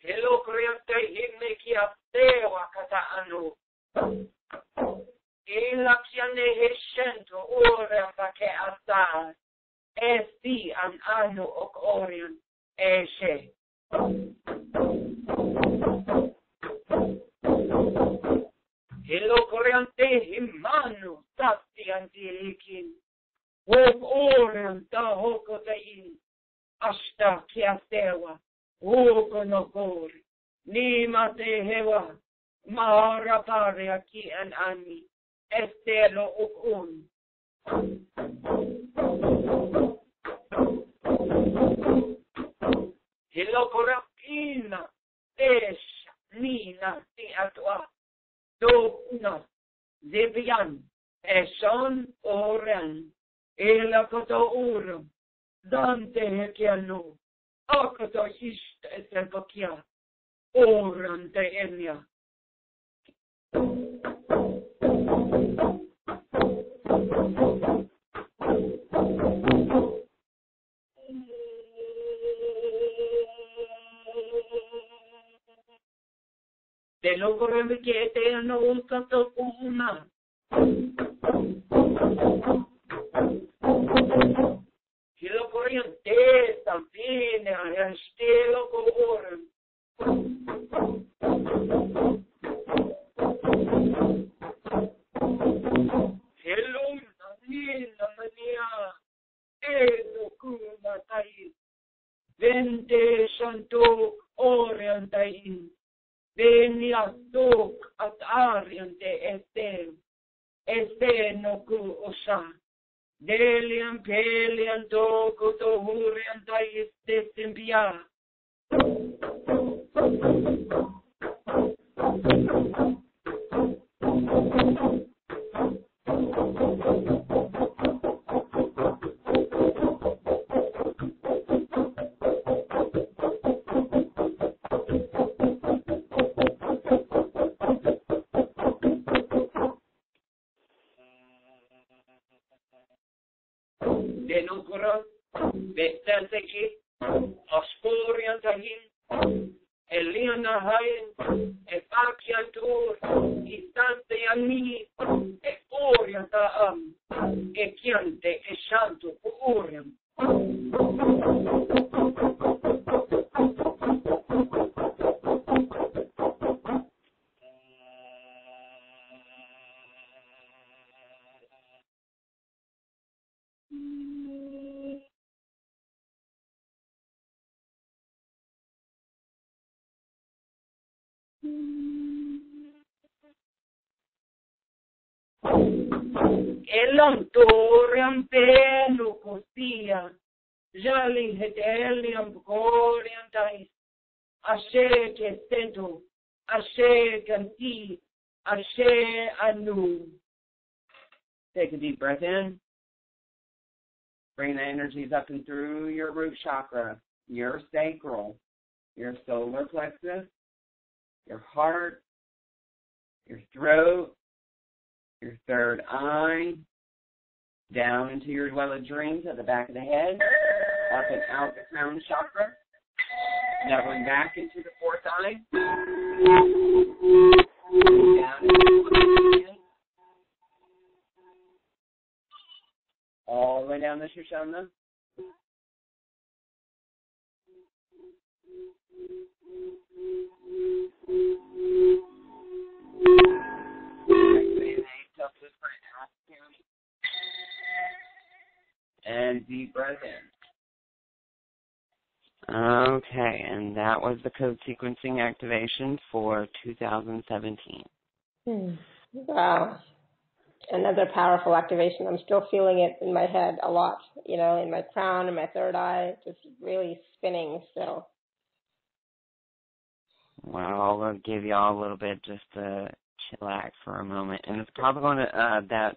Hello, Kriante, Himmekiate, Wakata Anu. Ilaksiane Heshento, Ora Vake Asa, Esti an Anu ok Orion, Eshe. Hello, Kriante, Himanu, Tati Antilikin. Wog Orion, Tahokotain, Asta Kiatewa. Uko no kori, ni mate hewa, mahara pare aki an ani, estelo ukun. Hilokora ina, esha, nina, ti atwa, do una, zebian, eson oran, elakoto urum, dante hekianu. Akato histe etelpakia, oran te enya. Te logro me que te no usato una. Hilo corriente también a estilo corum. Hello, Nina Mania, Edo Kuma Tai, Vente Santo Orientain, Venia Tok at Ariente este no ku osa. Delian pelian toko to hurian taiste simpia. Denukura, Betanteki, Osporian Tahin, Eliana Hain, Epakian Tur, Istante Yami, Orienta Am, Ekiante, Eshanto, Oriam. Elantoriam pelu costia, jali hedelium gloriantais, ashe tento, ashe ganti, ashe anu. Take a deep breath in. Bring the energies up and through your root chakra, your sacral, your solar plexus, your heart, your throat, your third eye, down into your well of dreams at the back of the head, up and out the crown chakra, doubling back into the fourth eye, down into the head, all the way down the Shoshana. And deep breath in. Okay, and that was the code sequencing activation for 2017.
Wow. Another powerful activation. I'm still feeling it in my head a lot, in my crown and my third eye, just really spinning still.
Well, I'll give y'all a little bit just to chillax for a moment. And it's probably going to, that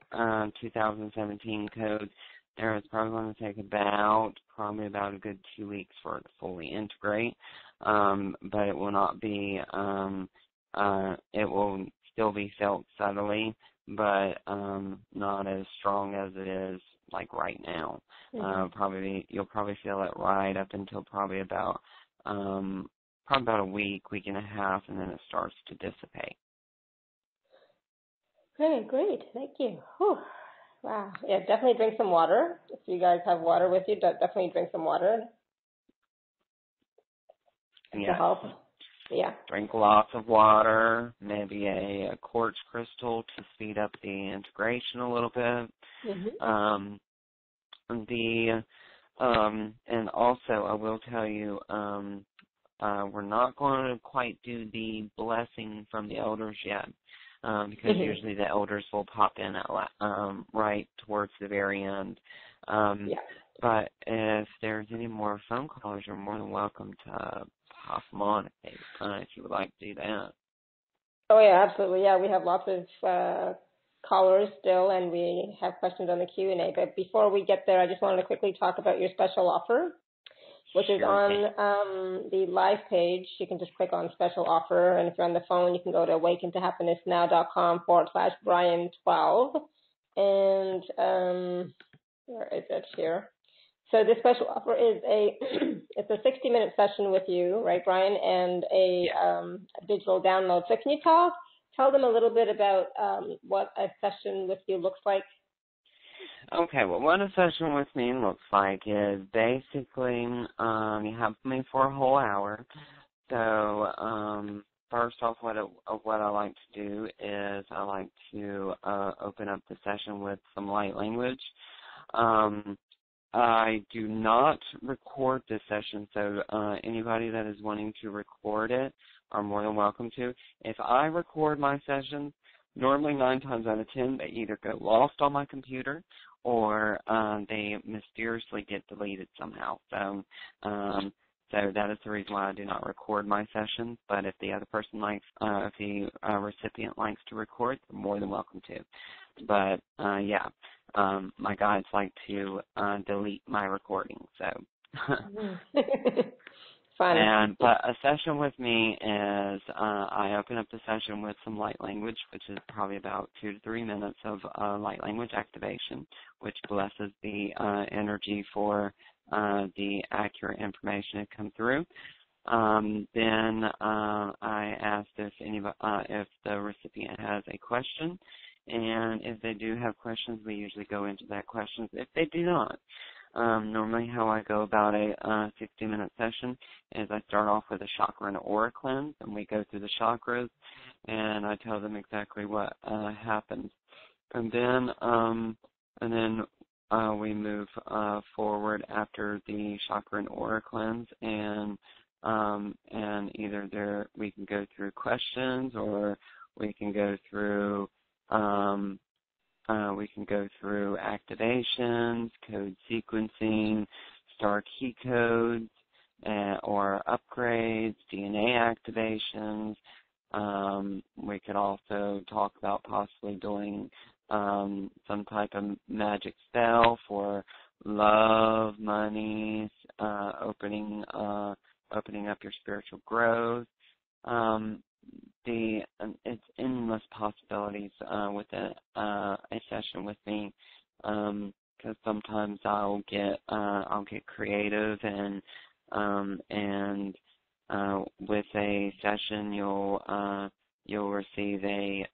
2017 code there is probably going to take probably about a good 2 weeks for it to fully integrate. But it will not be, it will still be felt subtly, but not as strong as it is like right now.
Mm-hmm.
You'll probably feel it right up until probably about a week and a half, and then it starts to dissipate.
Okay, great. Thank you. Whew. Wow. Yeah, definitely drink some water. If you guys have water with you, definitely drink some water to help. Yeah.
Drink lots of water, maybe a quartz crystal to speed up the integration a little bit.
Mm-hmm.
And also I will tell you, we're not going to quite do the blessing from the elders yet, because usually the elders will pop in right towards the very end. But if there's any more phone calls, you're more than welcome to pop them on if you would like to do that.
Oh, yeah, absolutely. Yeah, we have lots of callers still, and we have questions on the Q&A. But before we get there, I just wanted to quickly talk about your special offer, which is on the live page. You can just click on special offer, and if you're on the phone, you can go to awakentohappinessnow.com/Bryan12. And where is it here? So this special offer is it's a 60-minute session with you, right, Bryan, and a digital download. So can you tell them a little bit about what a session with you looks like?
Okay, well, what a session with me looks like is basically you have me for a whole hour. So first off, what I like to do is I like to open up the session with some light language. I do not record this session, so anybody that is wanting to record it are more than welcome to. If I record my sessions, normally 9 times out of 10, they either get lost on my computer or they mysteriously get deleted somehow. So that is the reason why I do not record my sessions. But if the other person if the recipient likes to record, they're more than welcome to. But my guides like to delete my recording. So.
Fun.
But a session with me is I open up the session with some light language, which is probably about 2 to 3 minutes of light language activation, which blesses the energy for the accurate information to come through. Then I asked if the recipient has a question, and if they do have questions, we usually go into that questions. If they do not, normally how I go about a 60-minute session is I start off with a chakra and aura cleanse, and we go through the chakras, and I tell them exactly what happens. And then we move forward after the chakra and aura cleanse, and either we can go through questions, or we can go through activations, code sequencing, star key codes, or upgrades, DNA activations. We could also talk about possibly doing some type of magic spell for love, money, opening up your spiritual growth. It's endless possibilities with a session with me, because sometimes I'll get creative, and with a session you'll receive a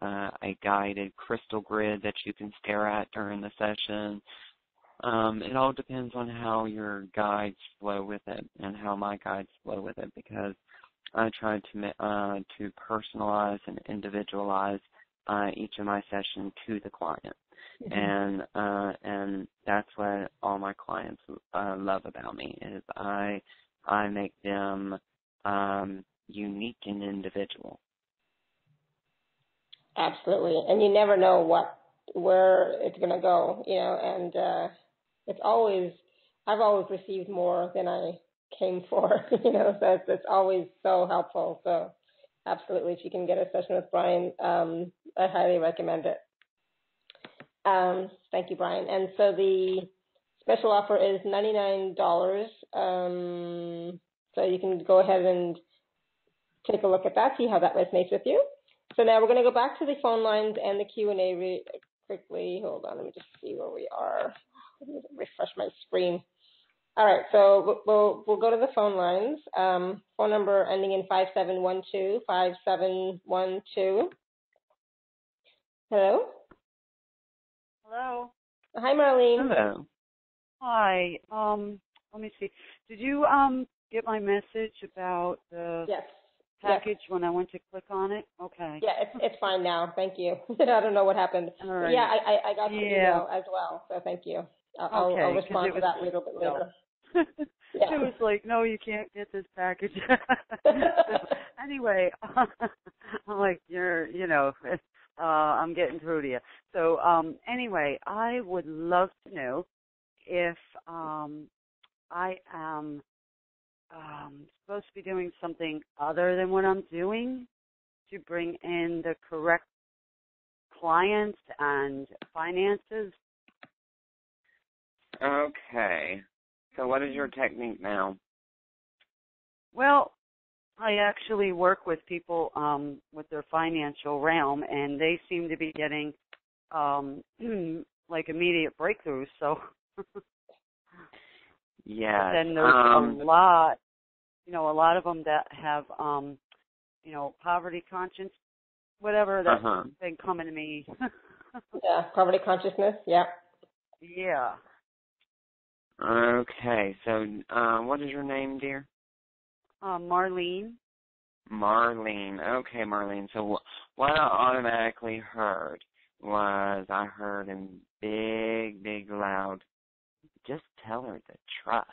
guided crystal grid that you can stare at during the session. It all depends on how your guides flow with it and how my guides flow with it, because I try to personalize and individualize each of my sessions to the client, and that's what all my clients love about me is I make them unique and individual.
Absolutely. And you never know where it's going to go, and it's always, I've always received more than I came for, so it's always so helpful. So absolutely, if you can get a session with Bryan, I highly recommend it. Thank you, Bryan. And so the special offer is $99. So you can go ahead and take a look at that, see how that resonates with you. So now we're going to go back to the phone lines and the Q&A quickly. Hold on, let me just see where we are. Let me refresh my screen. All right, so we'll go to the phone lines. Phone number ending in 5712, 5712. Hello?
Hello.
Hi, Marlene.
Hello.
Hi. Let me see. Did you get my message about the
Yes.
package when I went to click on it? Okay.
Yeah, it's fine now. Thank you. I don't know what happened.
All right.
Yeah, I got the email as well, so thank you. I'll respond to that a little bit later. Yeah.
It was like, no, you can't get this package. Anyway, I'm like, I'm getting through to you. So anyway, I would love to know if I am supposed to be doing something other than what I'm doing to bring in the correct clients and finances.
Okay. So what is your technique now?
Well, I actually work with people with their financial realm, and they seem to be getting like immediate breakthroughs. So
Yeah.
then there's a lot of them that have poverty conscience, whatever, that's been coming to me.
Yeah, poverty consciousness. Yeah.
Yeah.
Okay. So what is your name, dear?
Marlene.
Marlene. Okay, Marlene. So what I automatically heard was I heard in big, big, loud, just tell her to trust.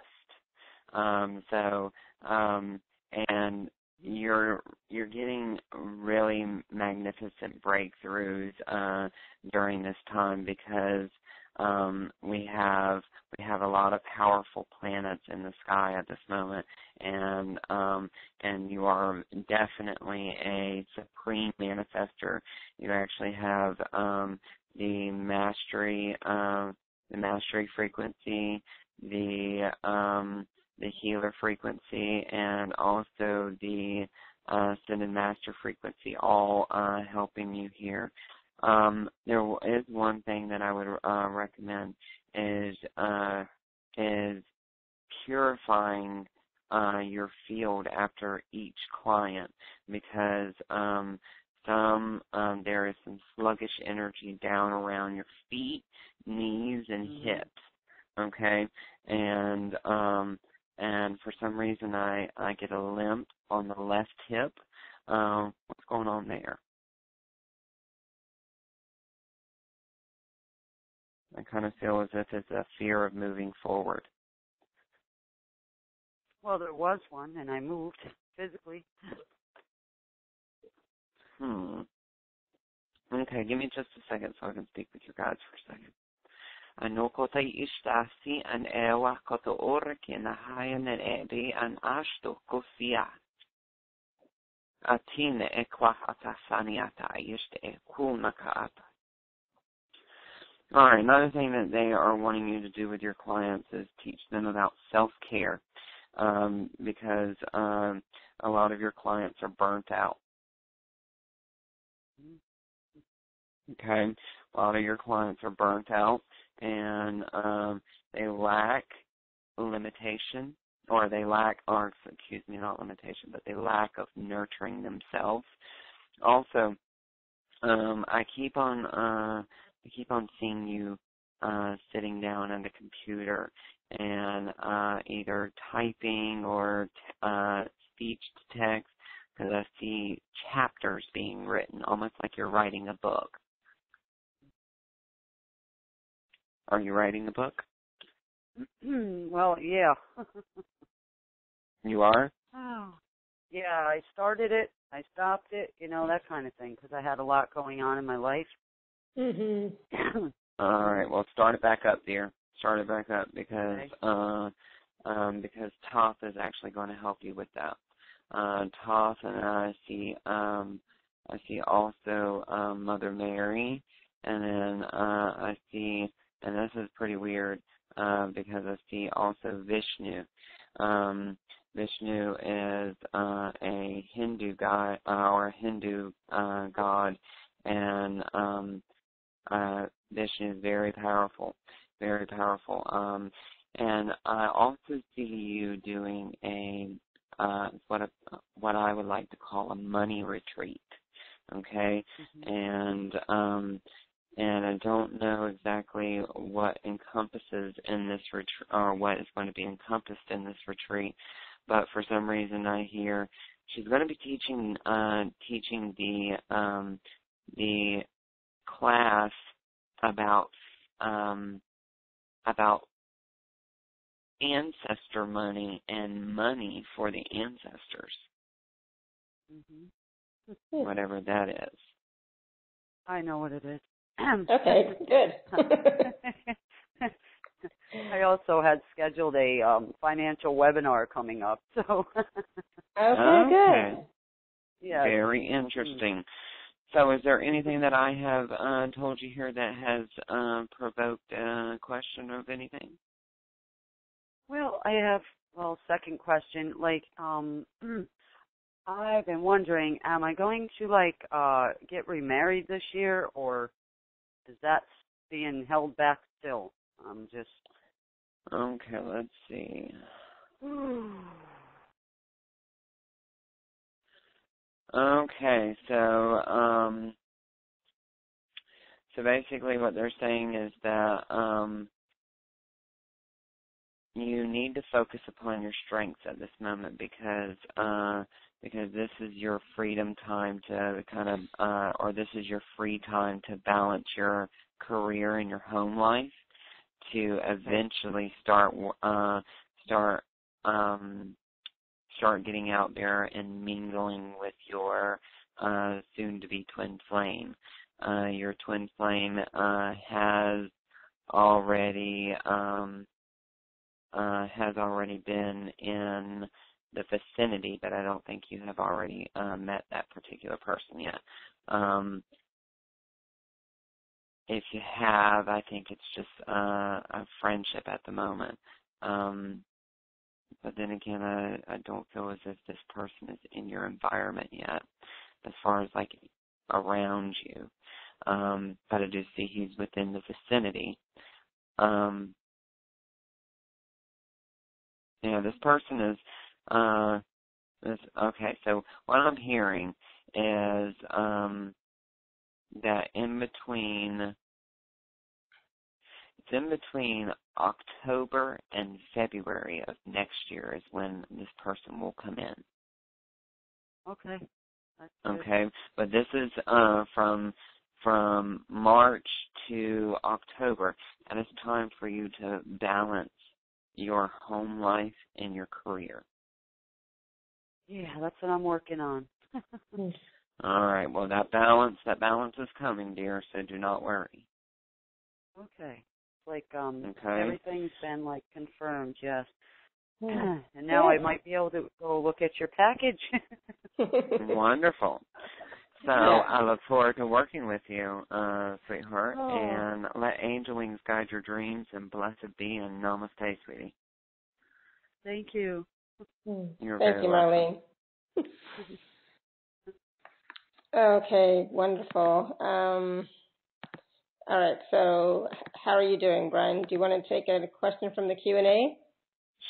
And you're getting really magnificent breakthroughs during this time because we have a lot of powerful planets in the sky at this moment, and you are definitely a supreme manifester. You actually have the mastery frequency, the healer frequency, and also the ascended master frequency, all helping you here. There is one thing that I would recommend is purifying your field after each client, because there is some sluggish energy down around your feet, knees, and hips. Okay, and for some reason I get a limp on the left hip. What's going on there? I kind of feel as if it's a fear of moving forward.
Well, there was one, and I moved physically.
Okay, give me just a second so I can speak with your guides for a second. Anokota ishtasi an ewa koto orke na hayan ebe an ashto kosia. Atine ekwa atasaniata ishte ekunakaata. All right, another thing that they are wanting you to do with your clients is teach them about self-care, because a lot of your clients are burnt out. Okay, a lot of your clients are burnt out, and they lack limitation, or they lack of nurturing themselves. Also, I keep on seeing you sitting down at a computer and either typing or speech to text, because I see chapters being written, almost like you're writing a book. Are you writing a book?
Well, yeah.
You are?
Oh, I started it, I stopped it, that kind of thing, because I had a lot going on in my life.
Mm-hmm.
All right, well, start it back up, dear. Start it back up because Thoth is actually going to help you with that. Thoth, and I see also Mother Mary, and then I see, and this is pretty weird because I see also Vishnu. Vishnu is a Hindu guy or a Hindu god, and Vishnu is very powerful, very powerful. And I also see you doing what I would like to call a money retreat. Okay,
mm-hmm.
and I don't know exactly what encompasses in this retreat or what is going to be encompassed in this retreat, but for some reason I hear she's going to be teaching the class about ancestor money and money for the ancestors, whatever that is.
I know what it is.
Okay, good.
I also had scheduled a financial webinar coming up, so.
Okay, good.
Yeah.
Very interesting. So is there anything that I have told you here that has provoked a question of anything?
Well, I have, second question, I've been wondering, am I going to, get remarried this year, or is that being held back still? I'm just...
Okay, let's see. Okay, so basically what they're saying is that you need to focus upon your strengths at this moment because this is your freedom time to kind of or this is your free time to balance your career and your home life to eventually start getting out there and mingling with your soon-to-be twin flame. Your twin flame has already been in the vicinity, but I don't think you have already met that particular person yet. If you have, I think it's just a friendship at the moment. But then again, I don't feel as if this person is in your environment yet, as far as around you. But I do see he's within the vicinity. This person is, okay, so what I'm hearing is that in between October and February of next year is when this person will come in.
Okay.
Okay, but this is from March to October, and it's time for you to balance your home life and your career.
Yeah, that's what I'm working on.
All right, well, that balance is coming, dear, so do not worry.
Okay. Everything's been confirmed, yes. And now I might be able to go look at your package.
Wonderful. So I look forward to working with you, sweetheart, and let angel wings guide your dreams, and blessed be, and namaste, sweetie.
Thank you.
You're
Thank you, Marlene. Okay, wonderful. All right, so how are you doing, Bryan? Do you want to take a question from the Q&A?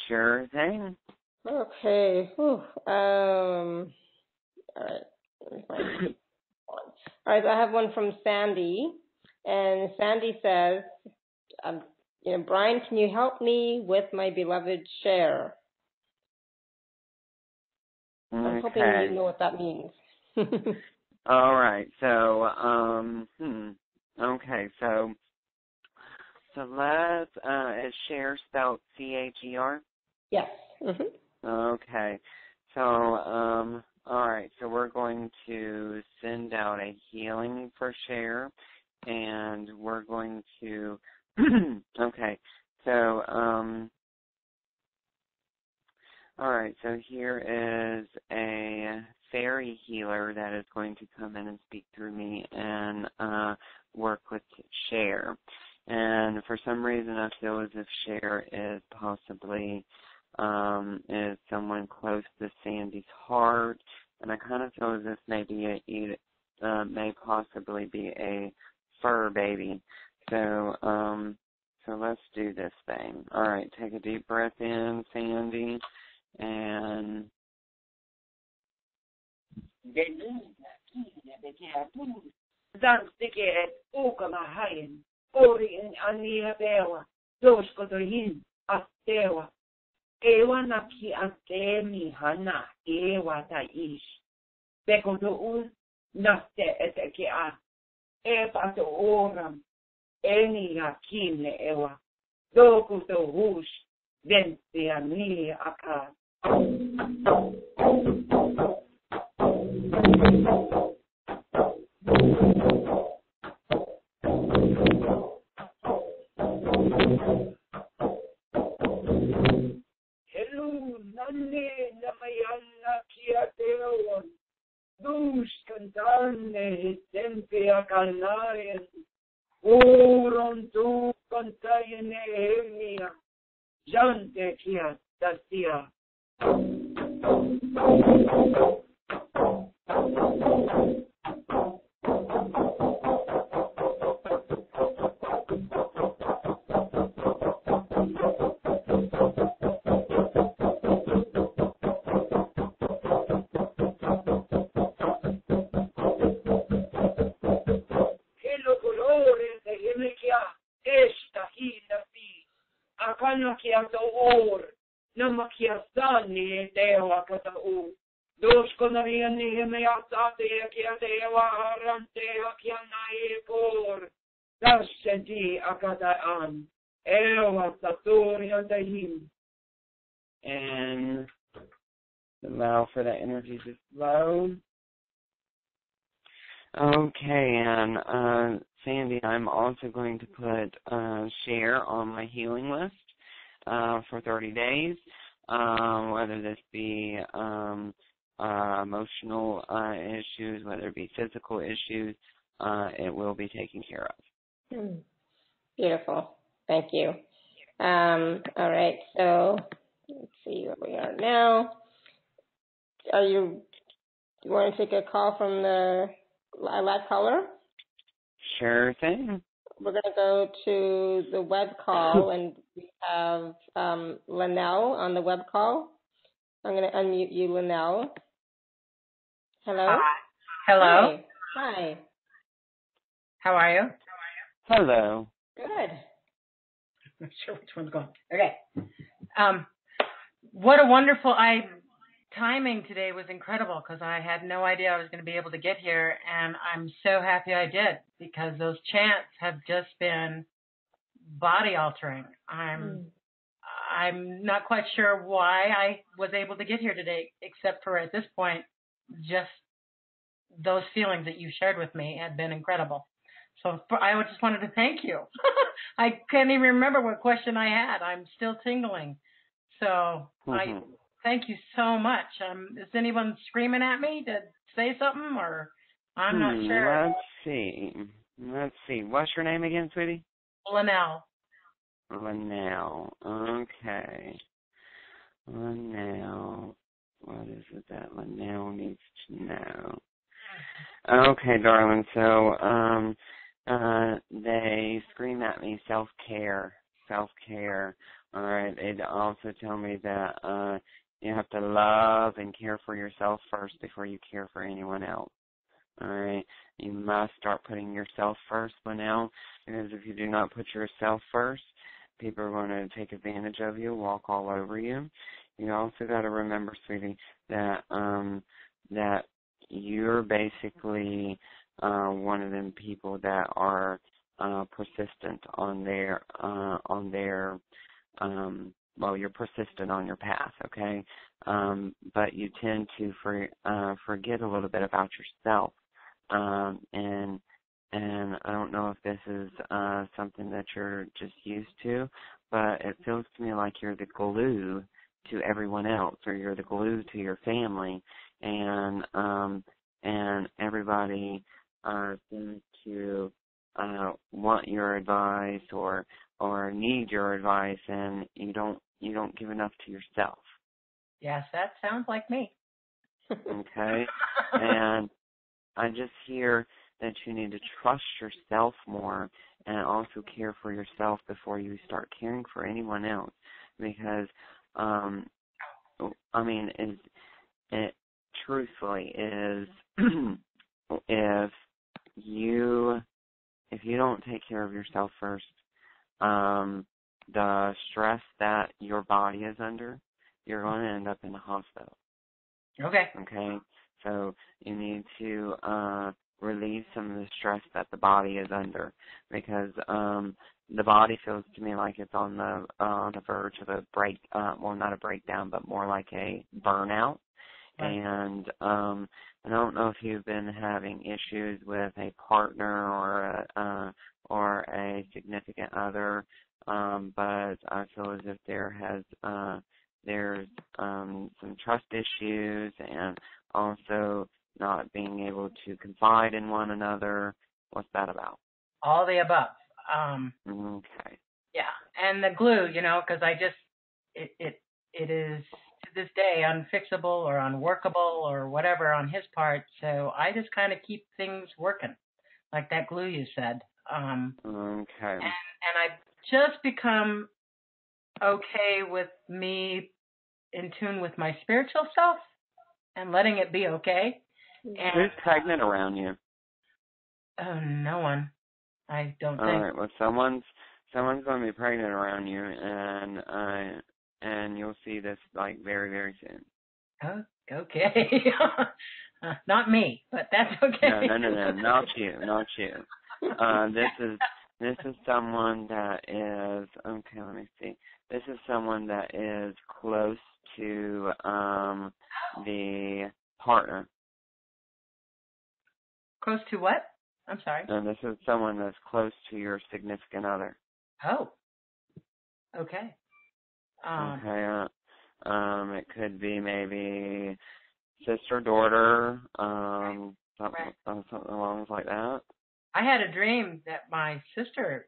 Sure thing.
Okay. All right. Let me find one. All right, I have one from Sandy, and Sandy says, Bryan, can you help me with my beloved Cher?
Okay.
I'm hoping you know what that means.
All right. So, okay. So let's. Is Cher spelled C-H-E-R?
Yes. Mm-hmm.
Okay. So, all right, so we're going to send out a healing for Cher, and we're going to, okay, so, all right, so here is a fairy healer that is going to come in and speak through me and work with Cher. And for some reason, I feel as if Cher is possibly is someone close to Sandy's heart, and I kind of feel as if maybe may possibly be a fur baby. So let's do this thing. All right, take a deep breath in, Sandy, and
Ewa na ki ate mi hana ewa ta ish. Beko do naste eteke a. Epa to oram. Eni a kine ewa. Doku to hush. Vente a mi aka. Cantane tempe a canare uron tu cantayene emia jante kia tasia or namakiasani dewa kata u dos konariani me asate kia dewa arante kia nai por dasenti akata an ewa satori andahim
and allow for that energy to flow. Okay, and Sandy, I'm also going to put Cher on my healing list for 30 days, whether this be emotional issues, whether it be physical issues, it will be taken care of.
Beautiful. Thank you. All right, so let's see where we are now. You want to take a call from the live caller?
Sure thing.
We're going to go to the web call, and we have Linnell on the web call. I'm going to unmute you, Linnell. Hello?
Hi. Hello.
Hi.
How are you?
Hello.
Good.
I'm not sure which one's going. Okay. What a wonderful timing today was incredible because I had no idea I was going to be able to get here, and I'm so happy I did because those chants have just been body altering. I'm not quite sure why I was able to get here today, except for at this point, just those feelings that you shared with me had been incredible. So I just wanted to thank you. I can't even remember what question I had. I'm still tingling. So I thank you so much. Is anyone screaming at me to say something, or I'm not sure.
Let's see. What's your name again, sweetie?
Linnell.
Linnell. Okay. Linnell. What is it that Linnell needs to know? Okay, darling. So, they scream at me self-care. All right. They also tell me that you have to love and care for yourself first before you care for anyone else. All right. You must start putting yourself first, Linnell, because if you do not put yourself first, people are going to take advantage of you, walk all over you. You also got to remember, sweetie, that that you're basically one of them people that are persistent on their you're persistent on your path, okay? But you tend to forget a little bit about yourself. And I don't know if this is something that you're just used to, but it feels to me like you're the glue to everyone else, or you're the glue to your family, and everybody seems to want your advice or need your advice, and you don't give enough to yourself.
Yes, that sounds like me.
Okay, and I just hear that you need to trust yourself more and also care for yourself before you start caring for anyone else, because truthfully is if you don't take care of yourself first, the stress that your body is under, you're going to end up in the hospital.
Okay.
Okay? So you need to relieve some of the stress that the body is under, because the body feels to me like it's on the verge of a not a breakdown, but more like a burnout. Right. And I don't know if you've been having issues with a partner or a significant other, but I feel as if there's some trust issues, and also not being able to confide in one another. What's that about?
All the above.
Okay.
Yeah, and the glue, because it is to this day unfixable or unworkable or whatever on his part. So I just kind of keep things working, like that glue you said.
Okay.
And I've just become okay with me in tune with my spiritual self and letting it be okay. And,
who's pregnant around you?
Oh, no one. I don't think.
All right. Well, someone's going to be pregnant around you, and you'll see this like very, very soon.
Oh, okay. Not me, but that's okay.
No, not you. This is someone that is okay. Let me see. This is someone that is close to the partner.
Close to what? I'm sorry.
And this is someone that's close to your significant other.
Oh. Okay.
Okay. It could be maybe sister, daughter, something along like that.
I had a dream that my sister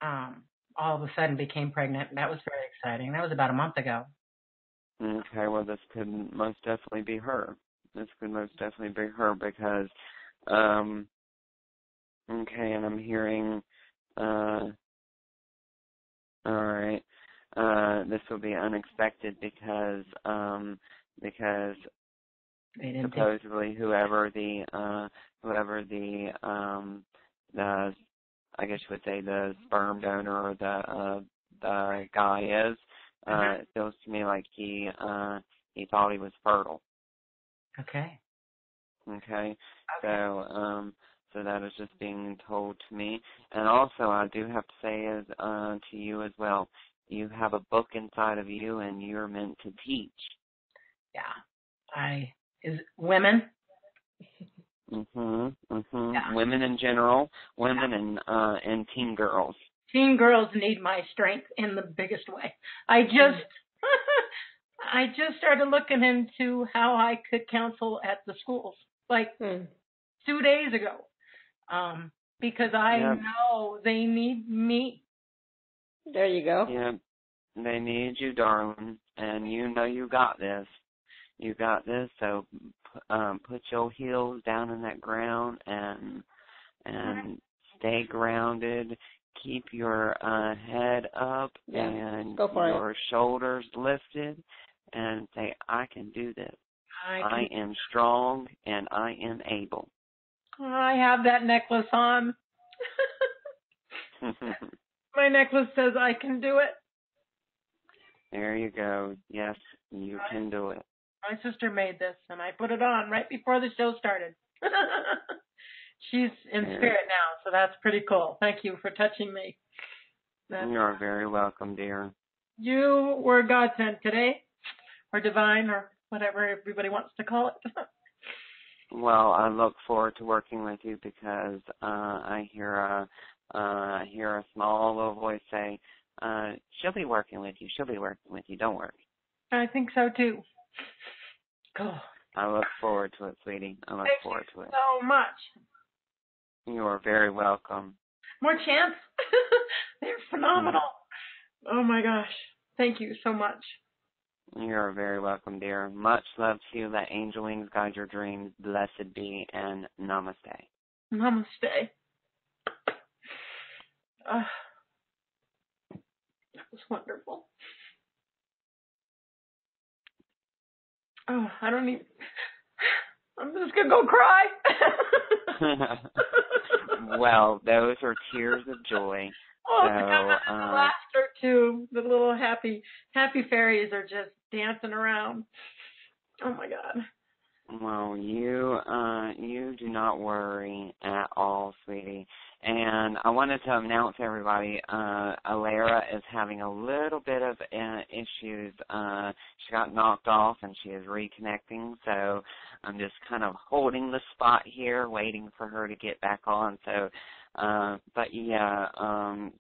all of a sudden became pregnant, and that was very exciting. That was about a month ago.
Okay, well, this could most definitely be her. Because, okay, and I'm hearing, all right, this will be unexpected because supposedly whoever the I guess you would say the sperm donor or the guy is, it feels to me like he thought he was fertile.
Okay.
Okay. So that is just being told to me. And also I do have to say is to you as well, you have a book inside of you and you're meant to teach.
Yeah. Is women?
Yeah. Women in general, women and teen girls.
Teen girls need my strength in the biggest way. I just started looking into how I could counsel at the schools, like 2 days ago, because I know they need me.
There you go.
Yeah, they need you, darling, and you know you got this. You got this, so put your heels down in that ground and stay grounded. Keep your head up and your shoulders lifted and say, I can do this. I am strong and I am able.
I have that necklace on. My necklace says I can do it.
There you go. Yes, you can do it.
My sister made this, and I put it on right before the show started. She's in spirit now, so that's pretty cool. Thank you for touching me.
You're very welcome, dear.
You were a godsend today, or divine, or whatever everybody wants to call it.
Well, I look forward to working with you because I hear a small little voice say, "She'll be working with you. She'll be working with you. Don't worry."
I think so too. Cool.
I look forward to it, sweetie. I look forward to it.
Thank you so much.
You are very welcome.
More chants? They're phenomenal. Oh my gosh. Thank you so much.
You are very welcome, dear. Much love to you. Let angel wings guide your dreams. Blessed be, and namaste.
Namaste. That was wonderful. Oh, I don't even. I'm just gonna go cry.
Well, those are tears of joy.
Oh,
so,
the laughter too. The little happy fairies are just dancing around. Oh my God.
Well, you do not worry at all, sweetie. And I wanted to announce to everybody, Alara is having a little bit of issues. She got knocked off and she is reconnecting, so I'm just kind of holding the spot here, waiting for her to get back on. So, but yeah,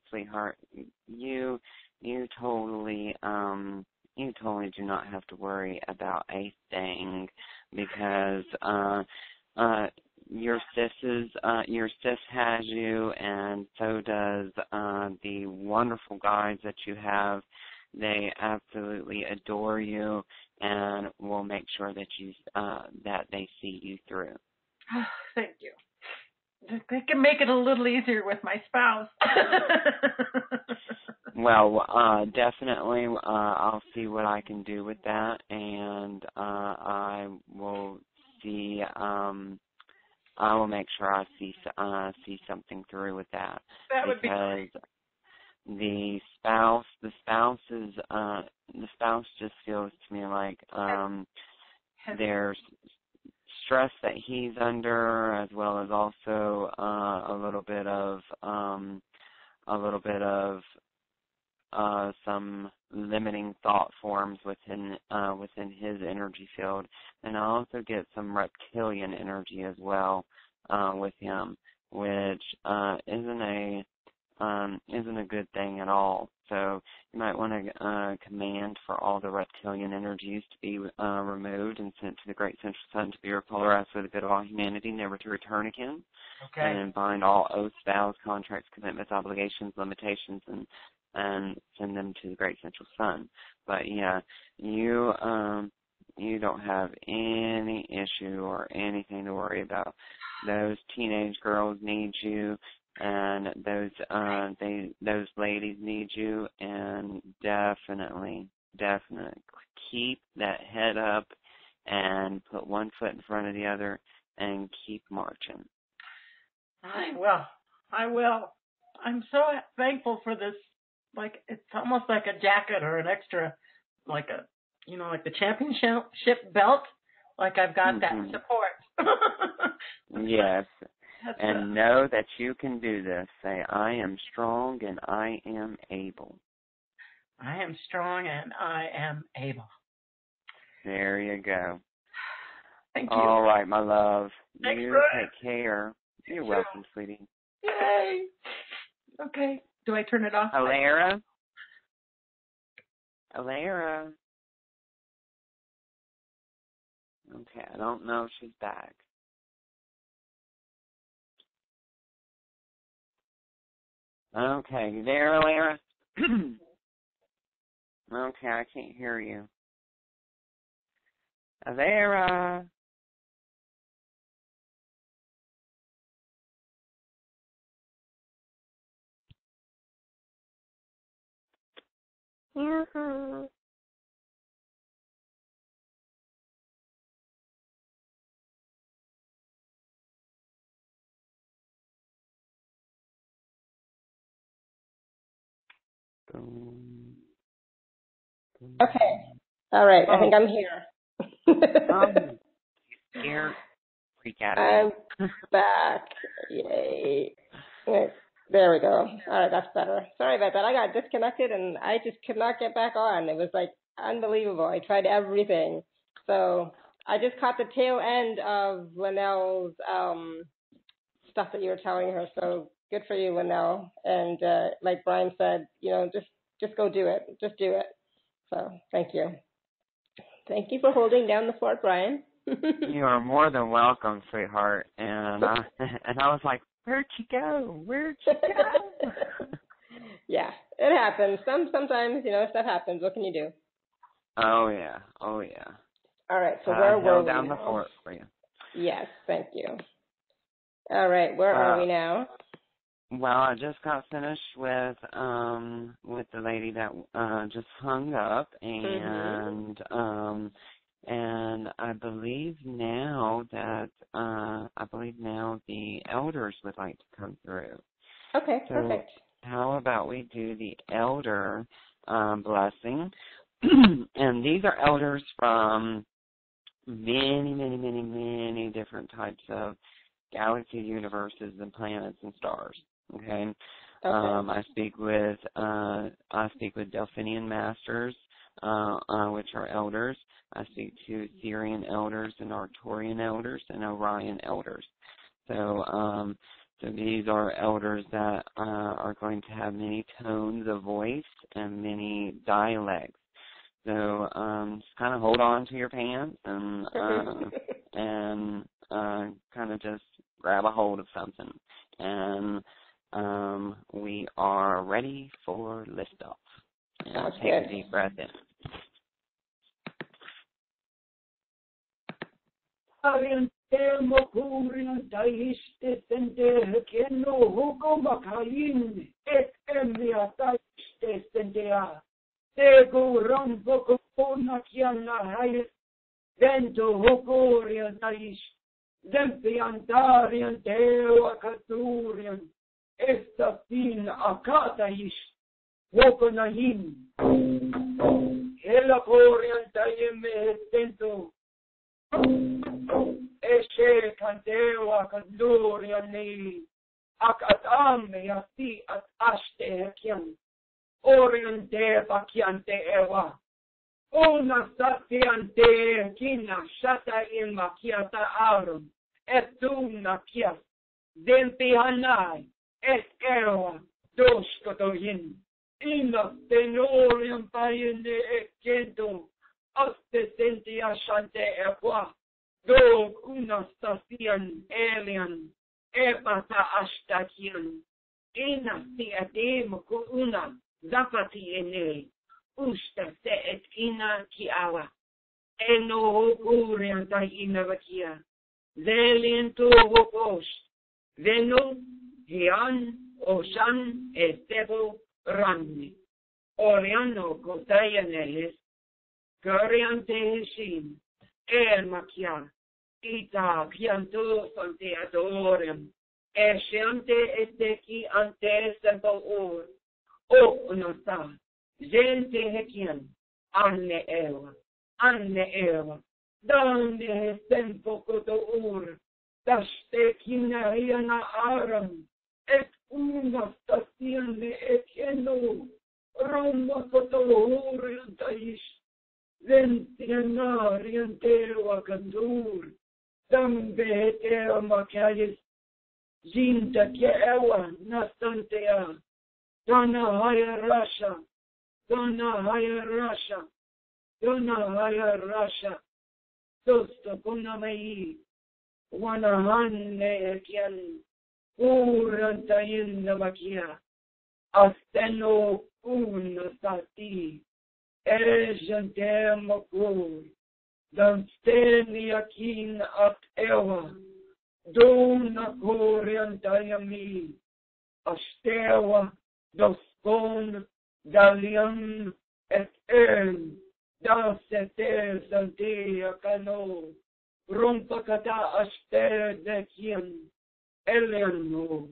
sweetheart, you totally do not have to worry about a thing because your sis has you, and so does the wonderful guides that you have. They absolutely adore you, and will make sure that that they see you through.
Thank you. They can make it a little easier with my spouse.
Well, definitely, I'll see what I can do with that, and I will see. I will make sure I see something through with that.
That would be great.
The spouse just feels to me like there's stress that he's under, as well as also a little bit of some limiting thought forms within his energy field, and I also get some reptilian energy as well with him, which isn't a good thing at all. So you might want to command for all the reptilian energies to be removed and sent to the Great Central Sun to be repolarized for the good of all humanity, never to return again.
Okay.
And bind all oaths, vows, contracts, commitments, obligations, limitations, and send them to the Great Central Sun. But yeah, you don't have any issue or anything to worry about. Those teenage girls need you, and those ladies need you, and definitely keep that head up and put one foot in front of the other and keep marching.
I will. I'm so thankful for this. Like, it's almost like a jacket or an extra, like the championship belt. Like I've got that support.
Yes. And know that you can do this. Say, I am strong and I am able.
I am strong and I am able.
There you go.
Thank you.
All right, my love.
Thanks,
you
Bryan.
take care. You're welcome, sweetie.
Yay. Okay. Do I turn it off?
Alara? Okay, I don't know if she's back. Okay, you there, Alara? Okay, I can't hear you. Alara? Yoo-hoo.
Okay. All right. I think I'm here.
Scared freak out of
I'm back. Yay. There we go. All right, that's better. Sorry about that. I got disconnected and I just could not get back on. It was like unbelievable. I tried everything. So I just caught the tail end of Linnell's stuff that you were telling her. So good for you, Linnell. And like Bryan said, just go do it. Just do it. So thank you. Thank you for holding down the fort, Bryan.
You are more than welcome, sweetheart. And I was like, where'd you go? Where'd you go?
Yeah, it happens. Sometimes, stuff happens. What can you do?
Oh, yeah. Oh, yeah.
All right, so where were we
down
now?
the fort for you.
Yes, thank you. All right, where are we now?
Well, I just got finished with the lady that just hung up, and and I believe now the elders would like to come through.
Okay,
so
perfect.
How about we do the elder blessing? And these are elders from many, many, many, many different types of galaxies, universes, and planets and stars. Okay. I speak with Delphinian masters, which are elders. I speak to Sirian elders and Arcturian elders and Orion elders. So these are elders that are going to have many tones of voice and many dialects. So just kind of hold on to your pants and kind of just grab a hold of something. And we are ready for liftoff. And take a deep breath in.
Esta fin akatais wokonahim ela orientayeme tento eshe kantewa kanduriani akatame yati at aste kian oriente pakiante ewa una satiante kina shata in makiata arum etuna kias Dempihanai, Ekewa, Doskotohin, Ina Tenorium Payene Ekento, Astesentia Shante Equa, Do Kunastasian Alien, Epata Ashtakian, Ina Tiadem Kuna, Zapati Ene, Usta Se et Ina Kiawa, Eno Kurianta Inavakia, Zeliento Hopos, Venu, Hian, Osan, Estebo, Ranni. Oriano, Cotayanelis, Coriante Sin, Makia, Ita, Pianto, Santeadorium, Esciante Esteki ante Sempo Or, O Nota, Gente Hekian, Anne Eva, Donde Sempo Coto Ur, Daste kinayana aram, et una stación de ekeno, Roma kotohoriantais, ventianarianteo akandur, dambe eteo makayis, zinta kiewa nastantea, dona haya rasha, tosta kunamai, Wanahanne kian urantayin na makia asteno unasati ejantem makur dan steni akin at ewa dona orientayami astewa doskon dalian et dasete santia kano Rompa kata aster de kian Eleanor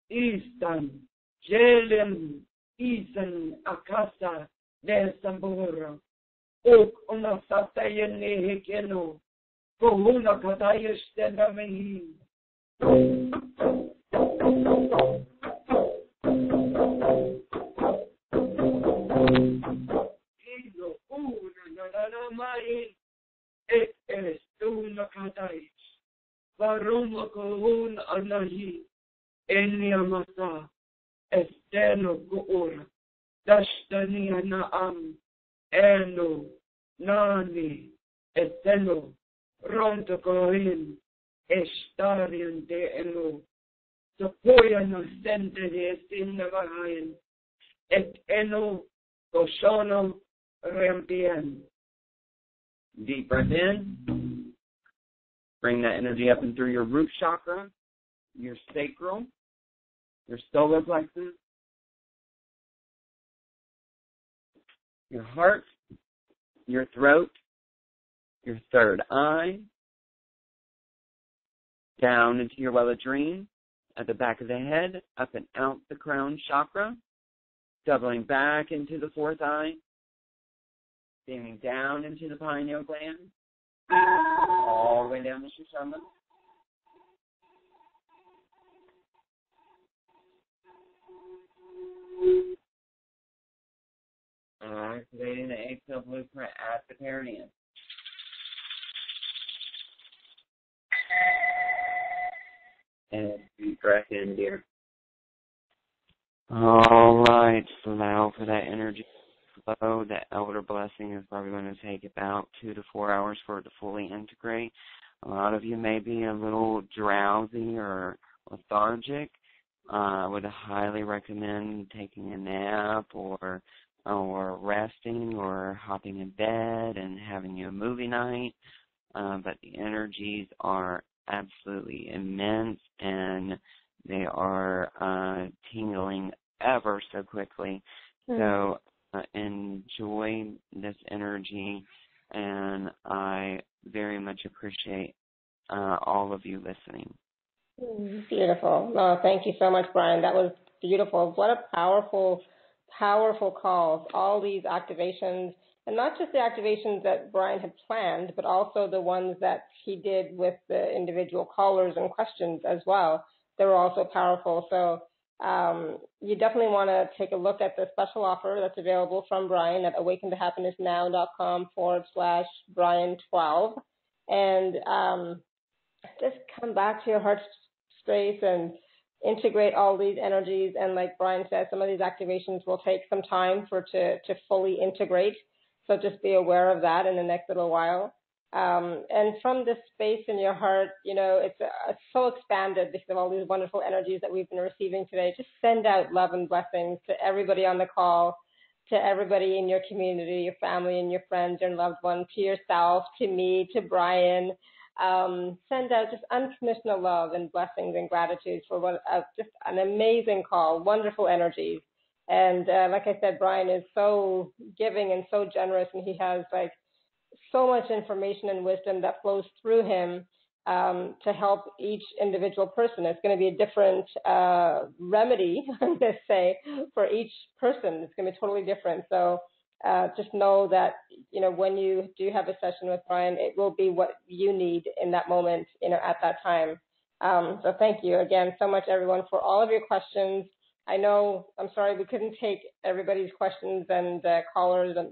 Istan Jelen Isen Akasa de Sambora Ok una satayen ne hekeno Kohuna katayes tendamehi Main et estu nakatais. Varuma kohun anahi eniamasa esteno goor. Dastani naam eno nani esteno ronto kohin estarian de eno. Sapoya no sente de estinavahayan et eno kosono rampian.
Deep breath in. Bring that energy up and through your root chakra, your sacral, your solar plexus, your heart, your throat, your third eye, down into your well of dream, at the back of the head, up and out the crown chakra, doubling back into the fourth eye, beaming down into the pineal gland, all the way down to Sushumna. Activating the exhale blueprint at the perineum. And deep breath in, dear. All right, just allow for that energy to flow. That elder blessing is probably going to take about 2 to 4 hours for it to fully integrate. A lot of you may be a little drowsy or lethargic. I would highly recommend taking a nap or resting or hopping in bed and having a movie night. But the energies are absolutely immense, and they are tingling ever so quickly. So enjoy this energy, and I very much appreciate all of you listening.
Beautiful. Oh, thank you so much, Bryan. That was beautiful. What a powerful calls. All these activations, and not just the activations that Bryan had planned, but also the ones that he did with the individual callers and questions as well. They were also powerful. So you definitely want to take a look at the special offer that's available from Bryan at awakentohappinessnow.com/Bryan12. And just come back to your heart space and integrate all these energies. And like Bryan said, some of these activations will take some time to fully integrate. So just be aware of that in the next little while. And from this space in your heart, it's so expanded because of all these wonderful energies that we've been receiving today. Just send out love and blessings to everybody on the call, to everybody in your community, your family and your friends, your loved ones, to yourself, to me, to Bryan. Send out just unconditional love and blessings and gratitude for just an amazing call, wonderful energies. And like I said, Bryan is so giving and so generous, and he has so much information and wisdom that flows through him to help each individual person. It's going to be a different remedy, I'm going to say, for each person. It's going to be totally different. So just know that, when you do have a session with Bryan, it will be what you need in that moment, at that time. So thank you again so much, everyone, for all of your questions. I'm sorry we couldn't take everybody's questions and callers, and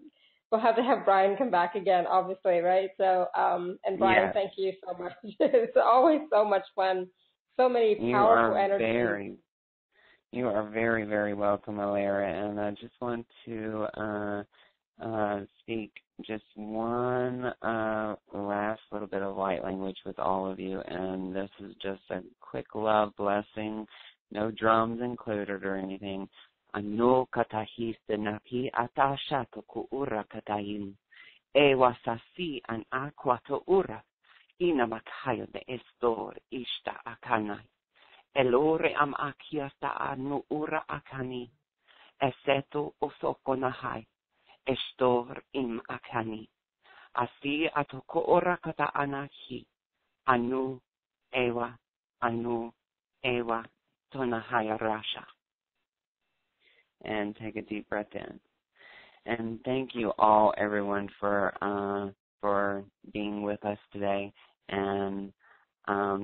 we'll have to have Bryan come back again, obviously, right? So, and Bryan,
yes.
Thank you so much. It's always so much fun. So many powerful energies.
You are very, very welcome, Alara. And I just want to speak just one last little bit of light language with all of you. And this is just a quick love blessing, no drums included or anything. Anu katahiste napi atashato kuura katayin. Ewa sasi an aquato ura. Ina makhayo de estor ishta akanai. Elore am akiasta anu ura akani. Eseto osoko nahai. Estor im akani. Asi atoko ora kata anahi. Anu ewa tonahaya rasha. And take a deep breath in. And thank you all, everyone, for being with us today. And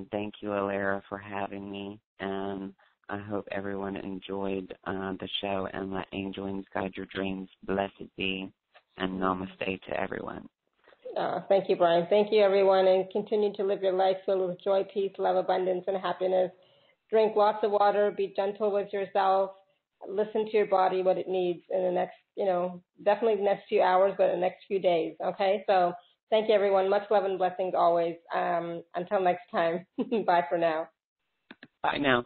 thank you, Alara, for having me. And I hope everyone enjoyed the show. And let angel wings guide your dreams. Blessed be. And namaste to everyone.
Thank you, Bryan. Thank you, everyone, and continue to live your life filled with joy, peace, love, abundance, and happiness. Drink lots of water. Be gentle with yourself. Listen to your body, what it needs in the next, definitely the next few hours, but the next few days. Okay, so thank you, everyone. Much love and blessings always. Until next time. Bye for now.
Bye now.